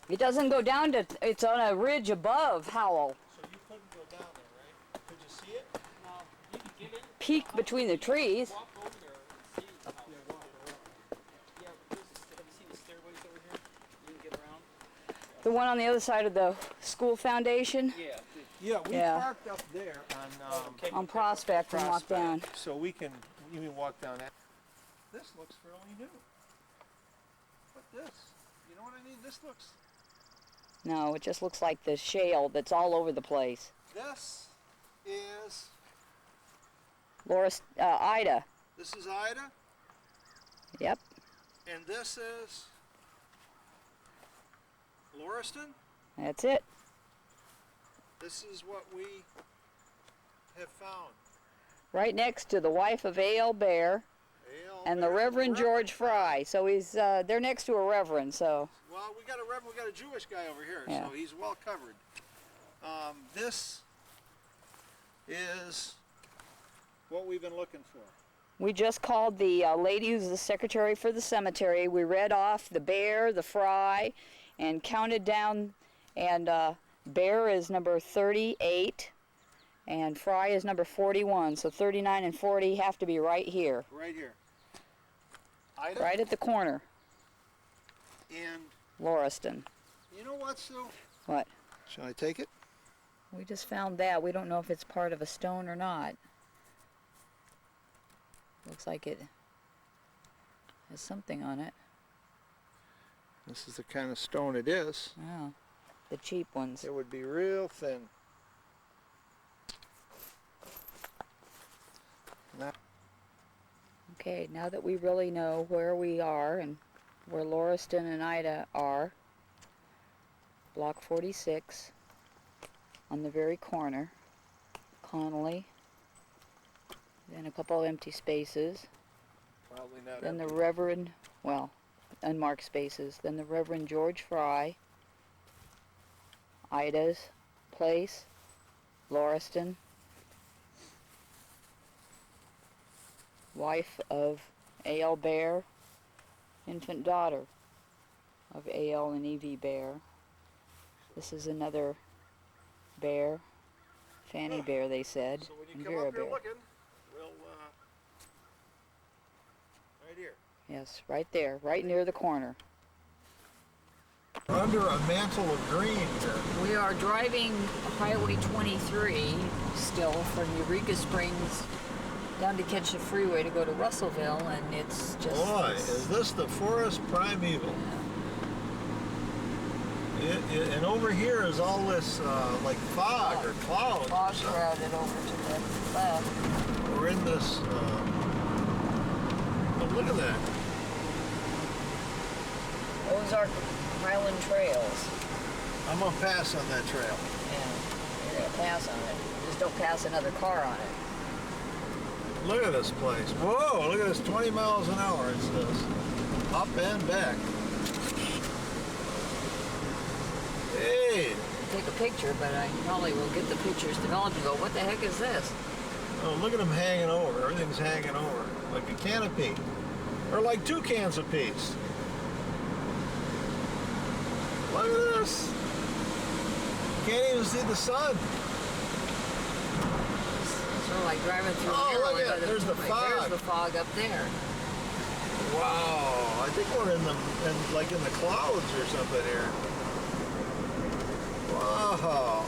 It doesn't go down to, it's on a ridge above Howell. So you couldn't go down there, right? Could you see it? No, you can get in. Peek between the trees. Walk over there and see the house. Yeah, have you seen the stairways over here? You can get around. The one on the other side of the school foundation? Yeah. Yeah, we Yeah. parked up there on On Prospect and walk down. so we can even walk down that. This looks fairly new. But this, you know what I mean? This looks. No, it just looks like the shale that's all over the place. This is. Ida. This is Ida, Yep. and this is. Lauriston. That's it. This is what we have found. Right next to the wife of A.L. Bear and the Reverend George Fry. So he's, they're next to a reverend, so. Well, we got a reverend, we got a Jewish guy over here, Yeah. so he's well covered. This is what we've been looking for. We just called the lady who's the secretary for the cemetery. We read off the bear, the fry, and counted down. And bear is number 38, and fry is number 41. So 39 and 40 have to be right here, Right here. Ida? right at the corner, And Lauriston. you know what, Sue? What? Shall I take it? We just found that. We don't know if it's part of a stone or not. Looks like it has something on it. This is the kind of stone it is. Oh, the cheap ones. It would be real thin. Now, Okay, now that we really know where we are and where Lauriston and Ida are, block 46, on the very corner, Connolly, then a couple empty spaces, probably not then the empty. Reverend, well, unmarked spaces, then the Reverend George Fry, Ida's place, Lauriston, wife of A.L. Bear, infant daughter of A.L. and E.V. Bear. This is another bear, Fanny Bear, they said, So when you and come Vera up here Bear. looking, we'll, right here. Yes, right there, right near the corner. We're under a mantle of green here. We are driving Highway 23 still from Eureka Springs down to catch the freeway to go to Russellville, and it's just... Boy, is this the forest primeval. And over here is all this like fog or clouds. or fog something. crowded over to the left. We're in this, oh, look at that. Ozark Highland Trails. I'm gonna pass on that trail. And you're gonna pass on it. Just don't pass another car on it. Look at this place. Whoa, look at this, 20 miles an hour it says. Up and back. Hey, Take a picture, but I probably will get the pictures developed and go, what the heck is this? oh, look at them hanging over. Everything's hanging over. Like a canopy. Or like two cans apiece. Look at this. Can't even see the sun. Sort of like driving through Oh, Maryland, look at it. but There's the there's fog. the fog up there. Wow, I think we're in the clouds or something here. Wow,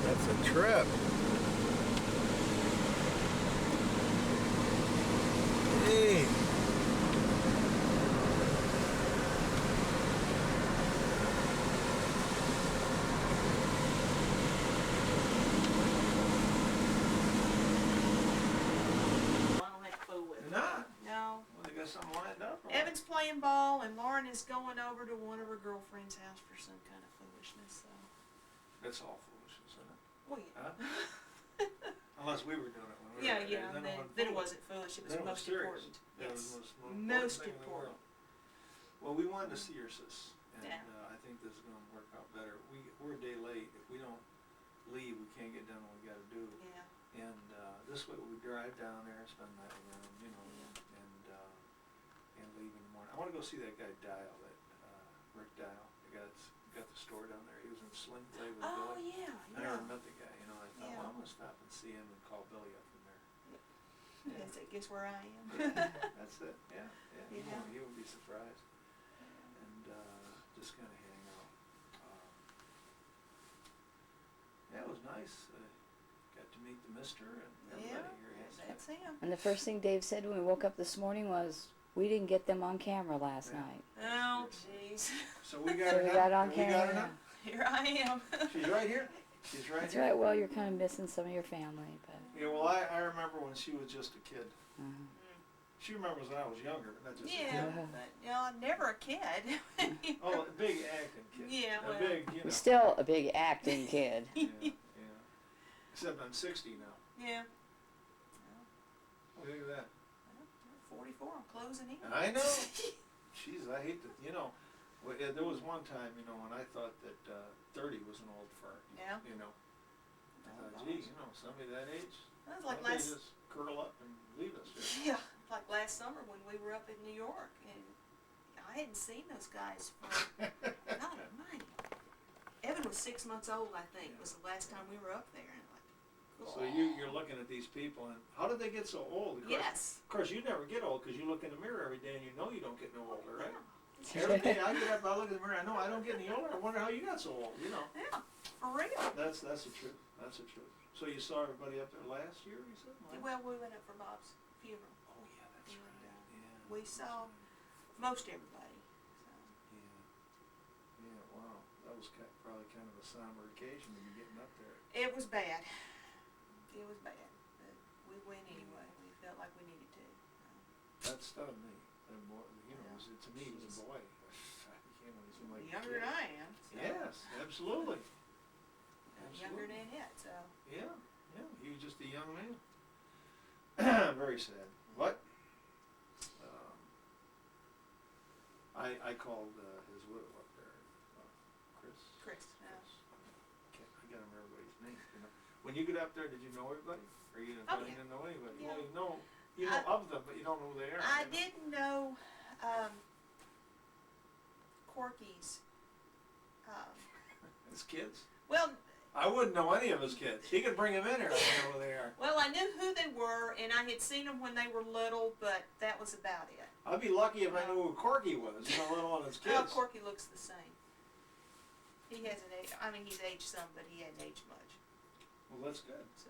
that's a trip. Hey. Not. No. Well, they got something lined up. Evan's playing ball, and Lauren is going over to one of her girlfriend's house for some kind of foolishness. So. That's all foolish, isn't it? Well, yeah. Huh? Unless we were doing it when we were Yeah, there. yeah. Then it wasn't foolish. It was Then it was most serious. important. That Yes. was the most Most thing in the important. world. Well, we wanted to see your sis, and Yeah. I think this is going to work out better. We're a day late. If we don't leave, we can't get done what we got to do. Yeah. And this way we drive down there, spend the night with them, you know, and leave in the morning. I want to go see that guy Dial, that Rick Dial, the guy that's got the store down there. He was in Sling Play with Oh Billy. yeah, I yeah. never met the guy, you know. I thought, Yeah. well, I'm gonna stop and see him and call Billy up from there. That's it. Guess where I am. That's it. Yeah, yeah. Yeah. He would be surprised, and just kind of hang out. Yeah, it was nice. Got to meet the Mister and everybody Yeah, here. that's him. And the first thing Dave said when we woke up this morning was, we didn't get them on camera last Yeah. night. Oh jeez. So we got So her we now? got on We got camera. her now? Here I am. She's right here. She's right That's here. right, well, you're kind of missing some of your family, but... Yeah, well, I remember when she was just a kid. Uh-huh. She remembers when I was younger, but not just a Yeah, kid. but you know, I'm never a kid. Oh, a big acting kid. Yeah, A well. big, you know. You're still a big acting kid. Yeah, yeah. Except I'm 60 now. Yeah. Look at that. 44. I'm closing in. I know. Jeez, I hate to, you know, there was one time, you know, when I thought that 30 was an old fart. Yeah. You know. I Oh, thought, gee, you know, somebody that age, That was like Why don't last, they just curl up and leave us here? yeah, like last summer when we were up in New York, and I hadn't seen those guys for, God almighty. Evan was 6 months old, I think, was the last time we were up there, and like, So you're looking at these people, and how did they get so old? yes. Of course, you never get old because you look in the mirror every day and you know you don't get no older, right? Yeah. Every day I get up, I look in the mirror, I know I don't get any older. I wonder how you got so old, you know. Yeah, for real. That's the truth. That's the truth. So you saw everybody up there last year, you said? Well, we went up for Bob's funeral. Oh, yeah, that's And, right. Yeah. we that's saw right. most everybody. So. Yeah. Yeah, wow. That was probably kind of a somber occasion to be getting up there. It was bad. It was bad, but we went anyway. We felt like we needed to. That stunned me. And boy, you know, to me, he was a boy. You know, he's like a Younger than kid. I am. So. Yes, absolutely. Younger than it, so. Yeah, yeah, he was just a young man. Very sad. But I called his widow up there, Chris. Chris, yeah. I gotta remember everybody's name. You know, when you get up there, did you know everybody, or you didn't, Oh, you yeah. didn't know anybody? Yeah. Well, you know of them, but you don't know who they are. I you know? didn't know Corky's. His kids. Well, I wouldn't know any of his kids. He could bring them in here. I don't know who they are. well, I knew who they were, and I had seen them when they were little, but that was about it. I'd be lucky if I knew who Corky was, you know, let alone his kids. Oh, Corky looks the same. He hasn't aged. I mean, he's aged some, but he hadn't aged much. Well, that's good. So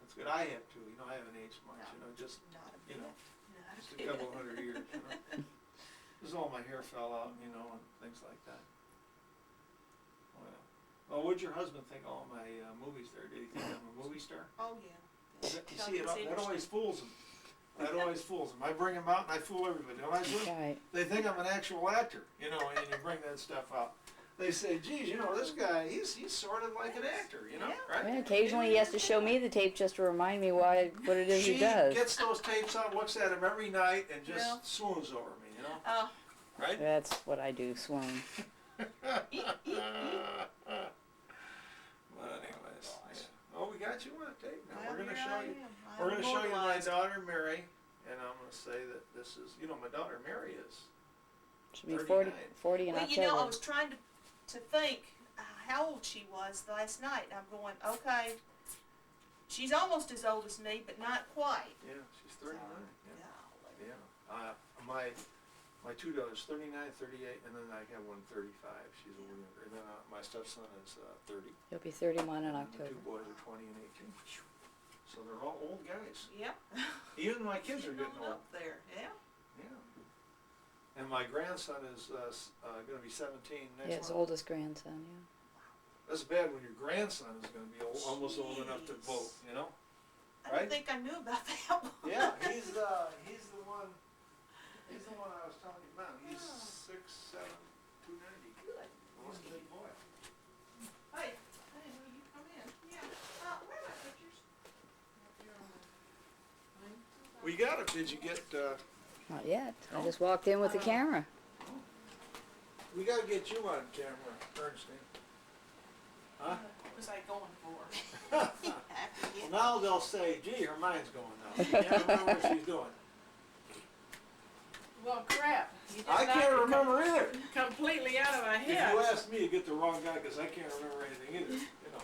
That's good. I have too. You know, I haven't aged much. No. You know, just not a You bit. know, Not just a bit. couple hundred years. You know, this is all my hair fell out. You know, and things like that. Well, what'd your husband think of all my movies there? Did he think I'm a movie star? Oh yeah. You see, that always fools him. That always fools him. I bring him out and I fool everybody. Don't I do? Right. They think I'm an actual actor, you know, and you bring that stuff out. They say, geez, you know, this guy, he's sort of like an actor, you know, Yeah. right? And occasionally he has to show me the tape just to remind me what it is he does. She gets those tapes out, looks at them every night, and just Yeah. swoons over me, you know, Oh. right? That's what I do, swoon. But anyways, yeah. Oh, we got you on tape now. Well, We're gonna here show I you. am. We're I'm gonna show you my immortalized. daughter Mary, and I'm gonna say that this is, you know, my daughter Mary is. Should be 39. 40 in Well, October. you know, I was trying to think how old she was last night. I'm going, okay, she's almost as old as me, but not quite. Yeah, she's 39. Yeah. Golly. Yeah. My two daughters, 39, 38, and then I have one 35. She's a little younger. And then my stepson is 30. He'll be 31 in And the October. two boys are 20 and 18. So they're all old guys. Yep. Even my kids are Getting getting on old. up there. Yeah. Yeah. And my grandson is going to be 17 next Yeah, his month. oldest grandson, yeah. That's bad when your grandson is going to be almost old enough to Jeez. vote, you know? I Right? didn't think I knew about that one. Yeah, he's the one. He's the one I was telling you about. He's 6'7", 290. Good. He's a big boy. Hey, I didn't know you'd come in. Yeah. Where are my pictures? We got it. Did you get? Not yet. I just walked in with the camera. We got to get you on camera, Ernestine. Huh? What was I going for? Well, now they'll say, "Gee, her mind's going now. She can't remember what she's doing." Well, crap. You just I knocked can't it remember either. completely out of my If head. you ask me, you get the wrong guy because I can't remember anything either. You know.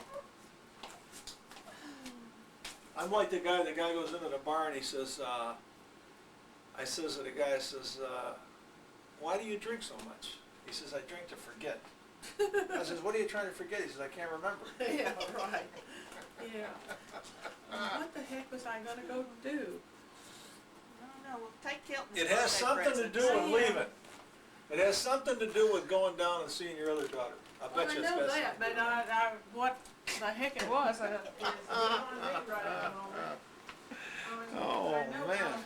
I'm like the guy goes into the bar and he says, I says to the guy, why do you drink so much? He says, I drink to forget. I says, what are you trying to forget? He says, I can't remember. Yeah, right. Yeah. What the heck was I gonna go do? No, we'll take Kelton's It has birthday something to present. do with leaving. It has something to do with going down and seeing your other daughter. I Well, bet I you it's know got that, something to but do with it. I what the heck it was is beyond me right at the moment. Oh, I know, man.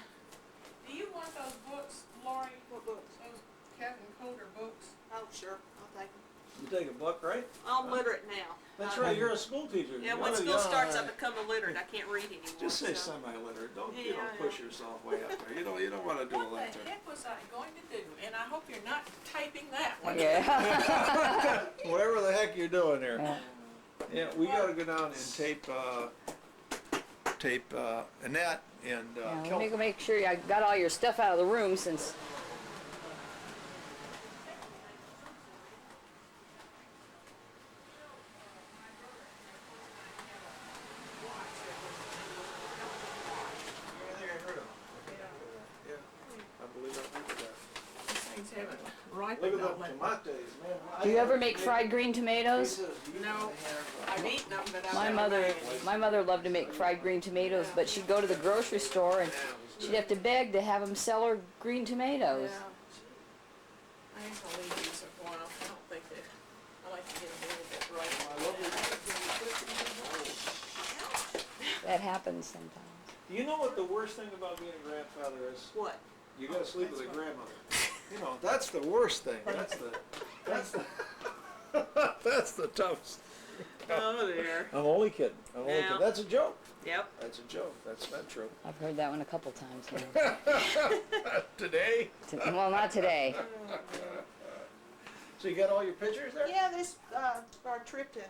Do you want those books, Lori? What books? Those Captain Coulter books? Oh, sure. I'll take them. You take a book, right? I'm literate now. That's right, you're a school teacher. Yeah, You when oughta- school starts, I yeah. become illiterate. I can't read anymore. Just say so. semi-literate. Don't Yeah, I push yourself way up there. You don't want to do a What left the turn. heck was I going to do? And I hope you're not typing that one. Yeah. Whatever the heck you're doing there. Yeah. Yeah, we got to go down and tape tape Annette and Yeah, let Kelly. me go make sure I got all your stuff out of the room since. I think I heard of them. Yeah, I believe I remember that. These things haven't Look ripened at all the that. tomatoes, man. Do you ever make fried green tomatoes? No, I've eaten them, but I've My never mother, made any. my mother loved to make fried green tomatoes, but she'd go to the grocery store and she'd have to beg to have them sell her green tomatoes. Yeah. I ain't gonna leave these a while. I don't think that, I like to get them a little bit ripe. That happens sometimes. Do you know what the worst thing about being a grandfather is? What? You gotta sleep with a that's right. grandmother. You know, that's the worst thing. That's the that's the toughest. Oh dear. I'm only kidding. I'm only Yeah. kidding. That's a joke. Yep. That's a joke. That's not true. I've heard that one a couple times now. Today? Well, not today. So you got all your pictures there? Yeah, this, our trip to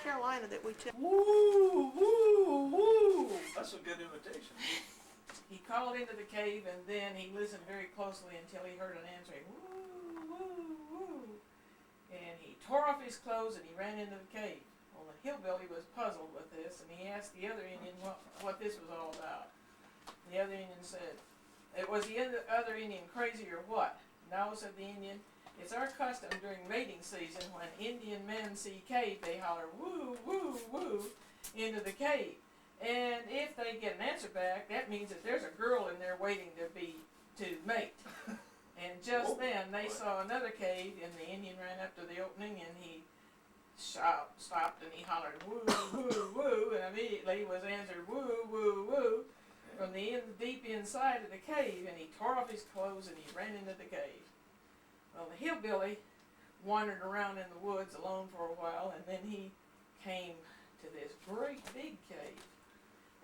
Carolina that we took. Woo, woo, woo. That's a good invitation. He called into the cave and then he listened very closely until he heard an answering woo, woo, woo. And he tore off his clothes and he ran into the cave. Well, the hillbilly was puzzled with this and he asked the other Indian what this was all about. The other Indian said, was the other Indian crazy or what? No, said the Indian. It's our custom during mating season when Indian men see cave, they holler woo, woo, woo into the cave. And if they get an answer back, that means that there's a girl in there waiting to mate. And just then they saw another cave and the Indian ran up to the opening and he stopped and he hollered woo, woo, woo, and immediately was answered woo, woo, woo from the deep inside of the cave, and he tore off his clothes and he ran into the cave. Well, the hillbilly wandered around in the woods alone for a while, and then he came to this great big cave.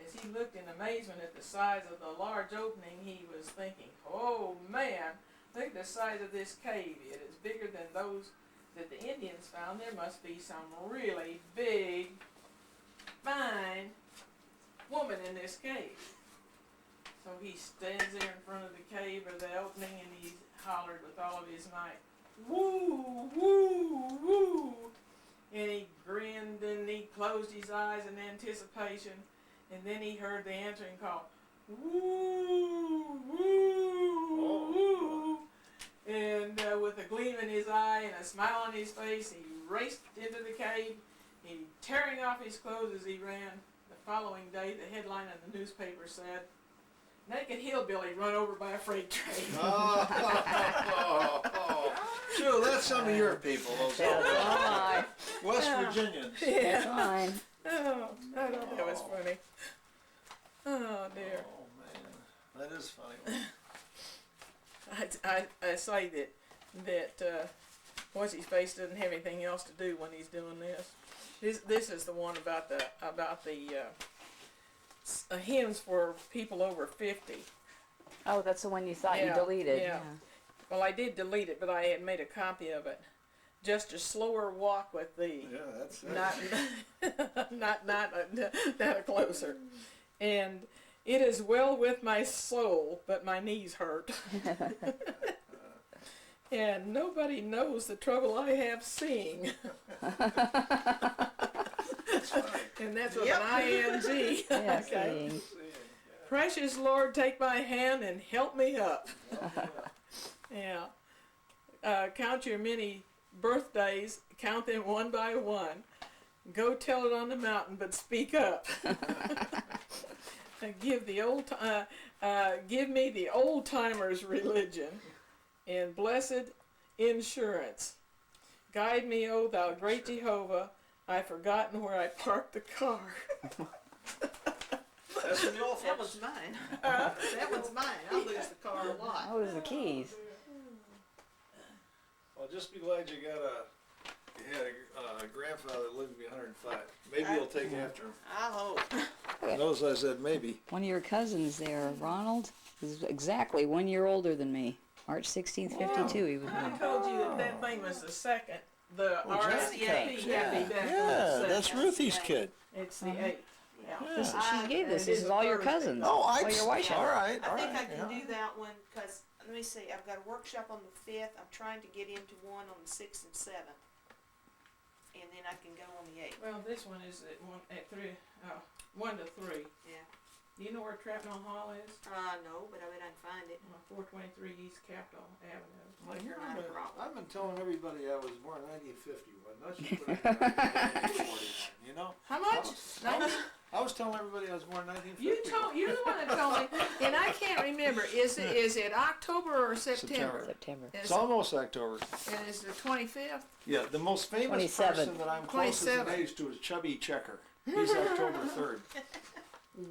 As he looked in amazement at the size of the large opening, he was thinking, oh man, look at the size of this cave. It is bigger than those that the Indians found. There must be some really big, fine woman in this cave. So he stands there in front of the cave or the opening and he hollered with all of his might, woo, woo, woo. And he grinned and he closed his eyes in anticipation. And then he heard the answering call, woo, woo, woo. And with a gleam in his eye and a smile on his face, he raced into the cave. He tearing off his clothes as he ran. The following day, the headline in the newspaper said, naked hillbilly run over by a freight train. Sure, that's some of your people, those Fine. West Virginians. That's fine. Oh, I thought that was funny. Oh dear. Oh man, that is funny. I say that what's his face doesn't have anything else to do when he's doing this. This is the one about the hymns for people over 50. Oh, that's the one you thought you Yeah, deleted. yeah. Well, I did delete it, but I had made a copy of it. Just a slower walk with thee. Yeah, that's Not a closer. And it is well with my soul, but my knees hurt. And nobody knows the trouble I have seeing. And that's with an ing. Yeah, Okay. seeing. Precious Lord, take my hand and help me up. Yeah. Count your many birthdays, count them one by one. Go tell it on the mountain, but speak up. Give me the old timer's religion and blessed insurance. Guide me, O thou great Jehovah. I've forgotten where I parked the car. That's from the old That folks. was mine. That one's mine. I lose the car a lot. Oh, it was the keys. Well, just be glad you had a grandfather that lived to be 105. Maybe he'll take after him. I hope. Notice I said maybe. One of your cousins there, Ronald, is exactly 1 year older than me. March 16th, 52, he was I born. told you that thing was the second. The Oh, RCAP yeah. Happy Baptist Yeah, second. that's Ruthie's kid. It's the 8th. Yeah. This, I- she gave this. it This is is a all your Thursday. cousins. Oh, all your wife. all right, I all think right. I can yeah. do that one, cause, let me see, I've got a workshop on the 5th, I'm trying to get into one on the 6th and 7th. And then I can go on the 8th, Well, this one is at 1 to 3. yeah. Do you know where Trapnell Hall is? No, but I bet I can find it. 423 East Capitol Avenue. Well, you know, Not a problem. I've been telling everybody I was born in 1951. Let's just put it in 1941, you know? How much? I was telling everybody I was born in 1951. You're the one that told me, and I can't remember. Is it October or September? September. It's almost October. And it's the 25th. Yeah, the most famous 27. person that I'm closest in 27. age to is Chubby Checker. He's October 3rd.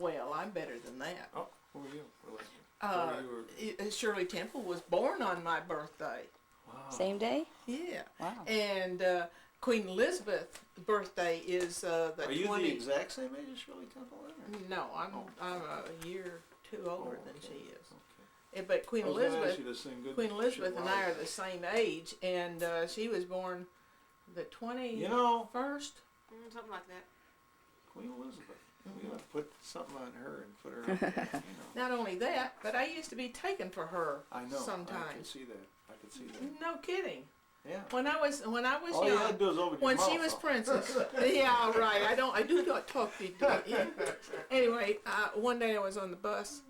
Well, I'm better than that. Oh, who are you? Shirley Temple was born on my birthday. Wow. Same day? Yeah. Wow. And Queen Elizabeth's birthday is the Are you 20. the exact same age as Shirley Temple then? or- No, I'm a year or two older than she is. But Queen I was gonna ask Elizabeth, you this thing, good Queen Elizabeth shit, and wow. I are the same age, and she was born the 21st. You know, Something like that. Queen Elizabeth. We gotta put something on her and put her up there, you know. Not only that, but I used to be taken for her. I know. I can Sometimes. see that. I can see that. No kidding. Yeah. When I was All you young, had to do is open your when mouth. she was though. princess. Yeah, right. I do not talk to you. Yeah. Anyway, one day I was on the bus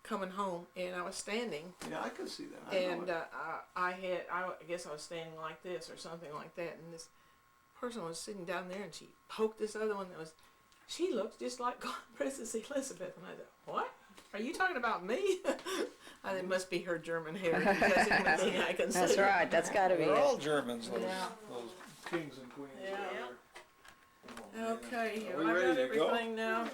coming home, and I was standing, Yeah, I can see that. I and know it. I guess I was standing like this or something like that, and this person was sitting down there, and she poked this other one that was. She looks just like Princess Elizabeth, and I thought, what? Are you talking about me? I think it must be her German heritage. That's the only thing I can say. That's right. That's got to be They're it. all Germans, those, Yeah. those kings and queens. Yeah. Out there. Oh, man. Okay, Are we I got ready to go? everything now.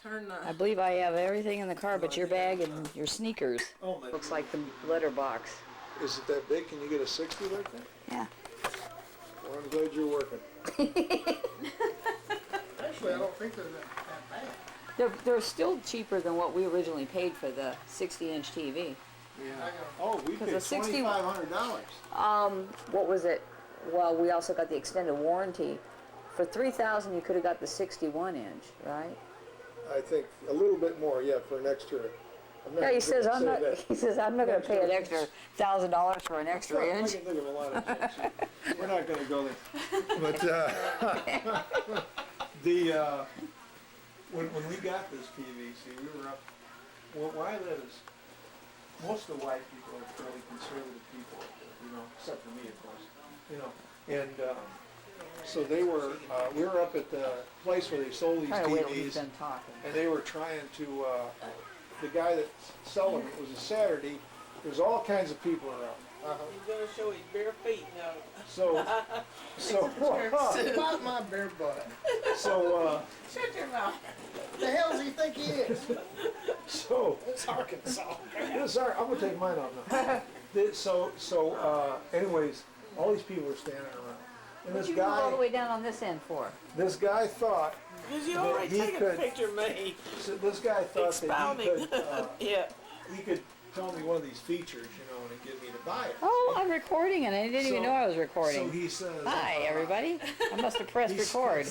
Turn I the. believe I have everything in the car but your bag and your sneakers. Oh, man. Looks like the litter box. Is it that big? Can you get a 60 like that? Yeah. Well, I'm glad you're working. Actually, I don't think they're that bad. They're still cheaper than what we originally paid for the 60-inch TV. Yeah. Oh, we paid a 60 $2,500. What was it? Well, we also got the extended warranty. For $3,000, you could have got the 61-inch, right? I think a little bit more, yeah, for an extra. Yeah, he says I'm not. He says I'm not going to pay an extra $1,000 for an extra I inch. can think of a lot of things. We're not going to go there. But when we got this TV, see, we were up. Well, where I live is most of the white people are fairly conservative people, you know, except for me, of course, you know, and. So they were, we were up at the place where they sold these Try to wait till he's TVs, done talking. and they were trying to, the guy that sold them, it was a Saturday, there's all kinds of people around. He's gonna show his bare feet now. So, About my bare butt. so, Shut your mouth. The hell does he think he is? so, It's Arkansas. sorry, I'm gonna take mine off now. Anyways, all these people were standing around. And What'd this you move all the guy, way down on this end for? this guy thought, Cause you But already he taken could- a picture of me. so this guy thought Expounding. that Yeah. he could tell me one of these features, you know, and get me to buy it. Oh, I'm recording and I didn't even So- know I was So recording. he says, Hi, everybody. I must have pressed he record.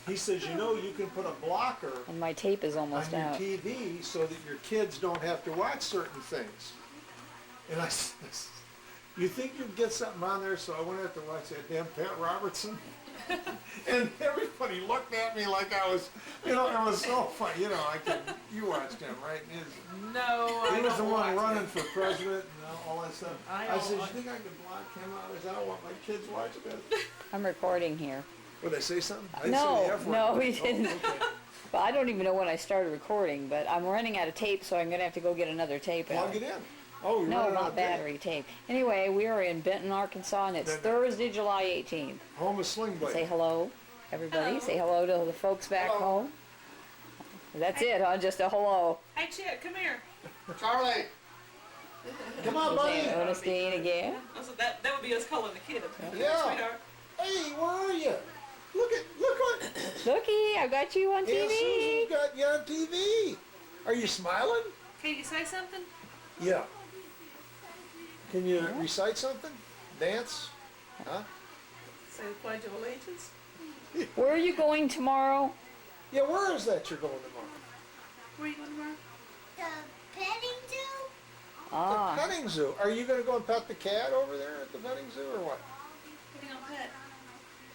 He says, you know, you can put a blocker And my tape is almost on your out. TV so that your kids don't have to watch certain things. And I said, you think you'd get something on there so I wouldn't have to watch that damn Pat Robertson? And everybody looked at me like I was, you know, it was so funny. You know, you watched him, right? No, He I was don't the one watch running it. for president and all that stuff. I I don't said, you watch- think I could block him out? I said, I don't want my kids watching it. I'm recording here. Would I say something? I didn't No, say the F word. no, he Oh, didn't. okay. Well, I don't even know when I started recording, but I'm running out of tape, so I'm going to have to go get another tape out. Plug it in. Oh, you're No, running out not of tape. battery tape. Anyway, we are in Benton, Arkansas, and it's Benton. Thursday, July 18th. Home of Sling Blade. Say hello, everybody. Say hello to the folks back home. That's it, huh? Just a hello. Hey, Chet, come here. Charlie. Come on, buddy. Say Ernestine again. That would be us calling the kid. Yeah. Sweetheart. Hey, where are you? Look what Looky, I've got you on Aunt TV. Susan's got you on TV. Are you smiling? Can you say something? Yeah. Can you recite something? Dance? Huh? Say the Pledge of Allegiance. Where are you going tomorrow? Yeah, where is that you're going tomorrow? Where you going tomorrow? The petting zoo? The Ah, petting zoo. Are you gonna go and pet the cat over there at the petting zoo or what? What are you gonna pet?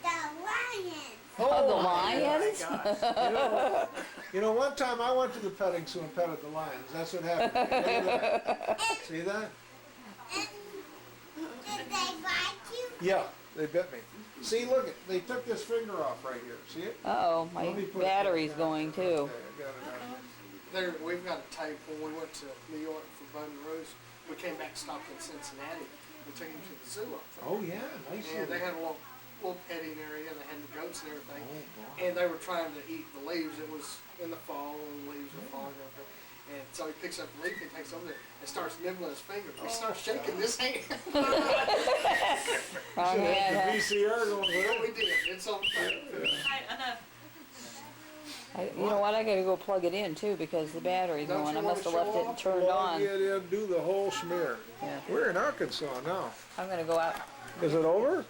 The lion. oh, the my lions? gosh. You know, one time I went to the petting zoo and petted the lions. That's what happened. Look at that. See that? And did they bite you? Yeah, they bit me. See, look it. They took this finger off right here. See it? Uh-oh, my Let me put it battery's back. going too. Okay, I got it out here. There, we've got a tape when we went to New York for Baton Rouge. We came back, stopped in Cincinnati. We took him to the zoo up there. Oh yeah, nice. And they little- had a little petting area, and they had the goats and everything. Oh, boy. And they were trying to eat the leaves. It was in the fall, and the leaves were falling and everything. And so he picks up the leaf and takes it over there and starts nibbling his finger. He starts shaking this hand. Wrong Should hand, have huh? the VCR going with Yeah, it. we did. It's on tape. You know what? I gotta go plug it in too because the battery's Don't going. you I wanna must have show left it off? turned Plug on. it in, do the whole schmear. Yeah. We're in Arkansas now. I'm gonna go out. Is it over?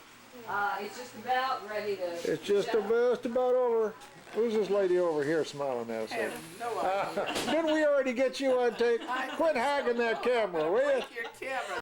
It's just about ready to. It's just about over. Who's this lady over here smiling at us? No idea. Didn't we already get you on tape? Quit hagging that camera, will you? Your camera.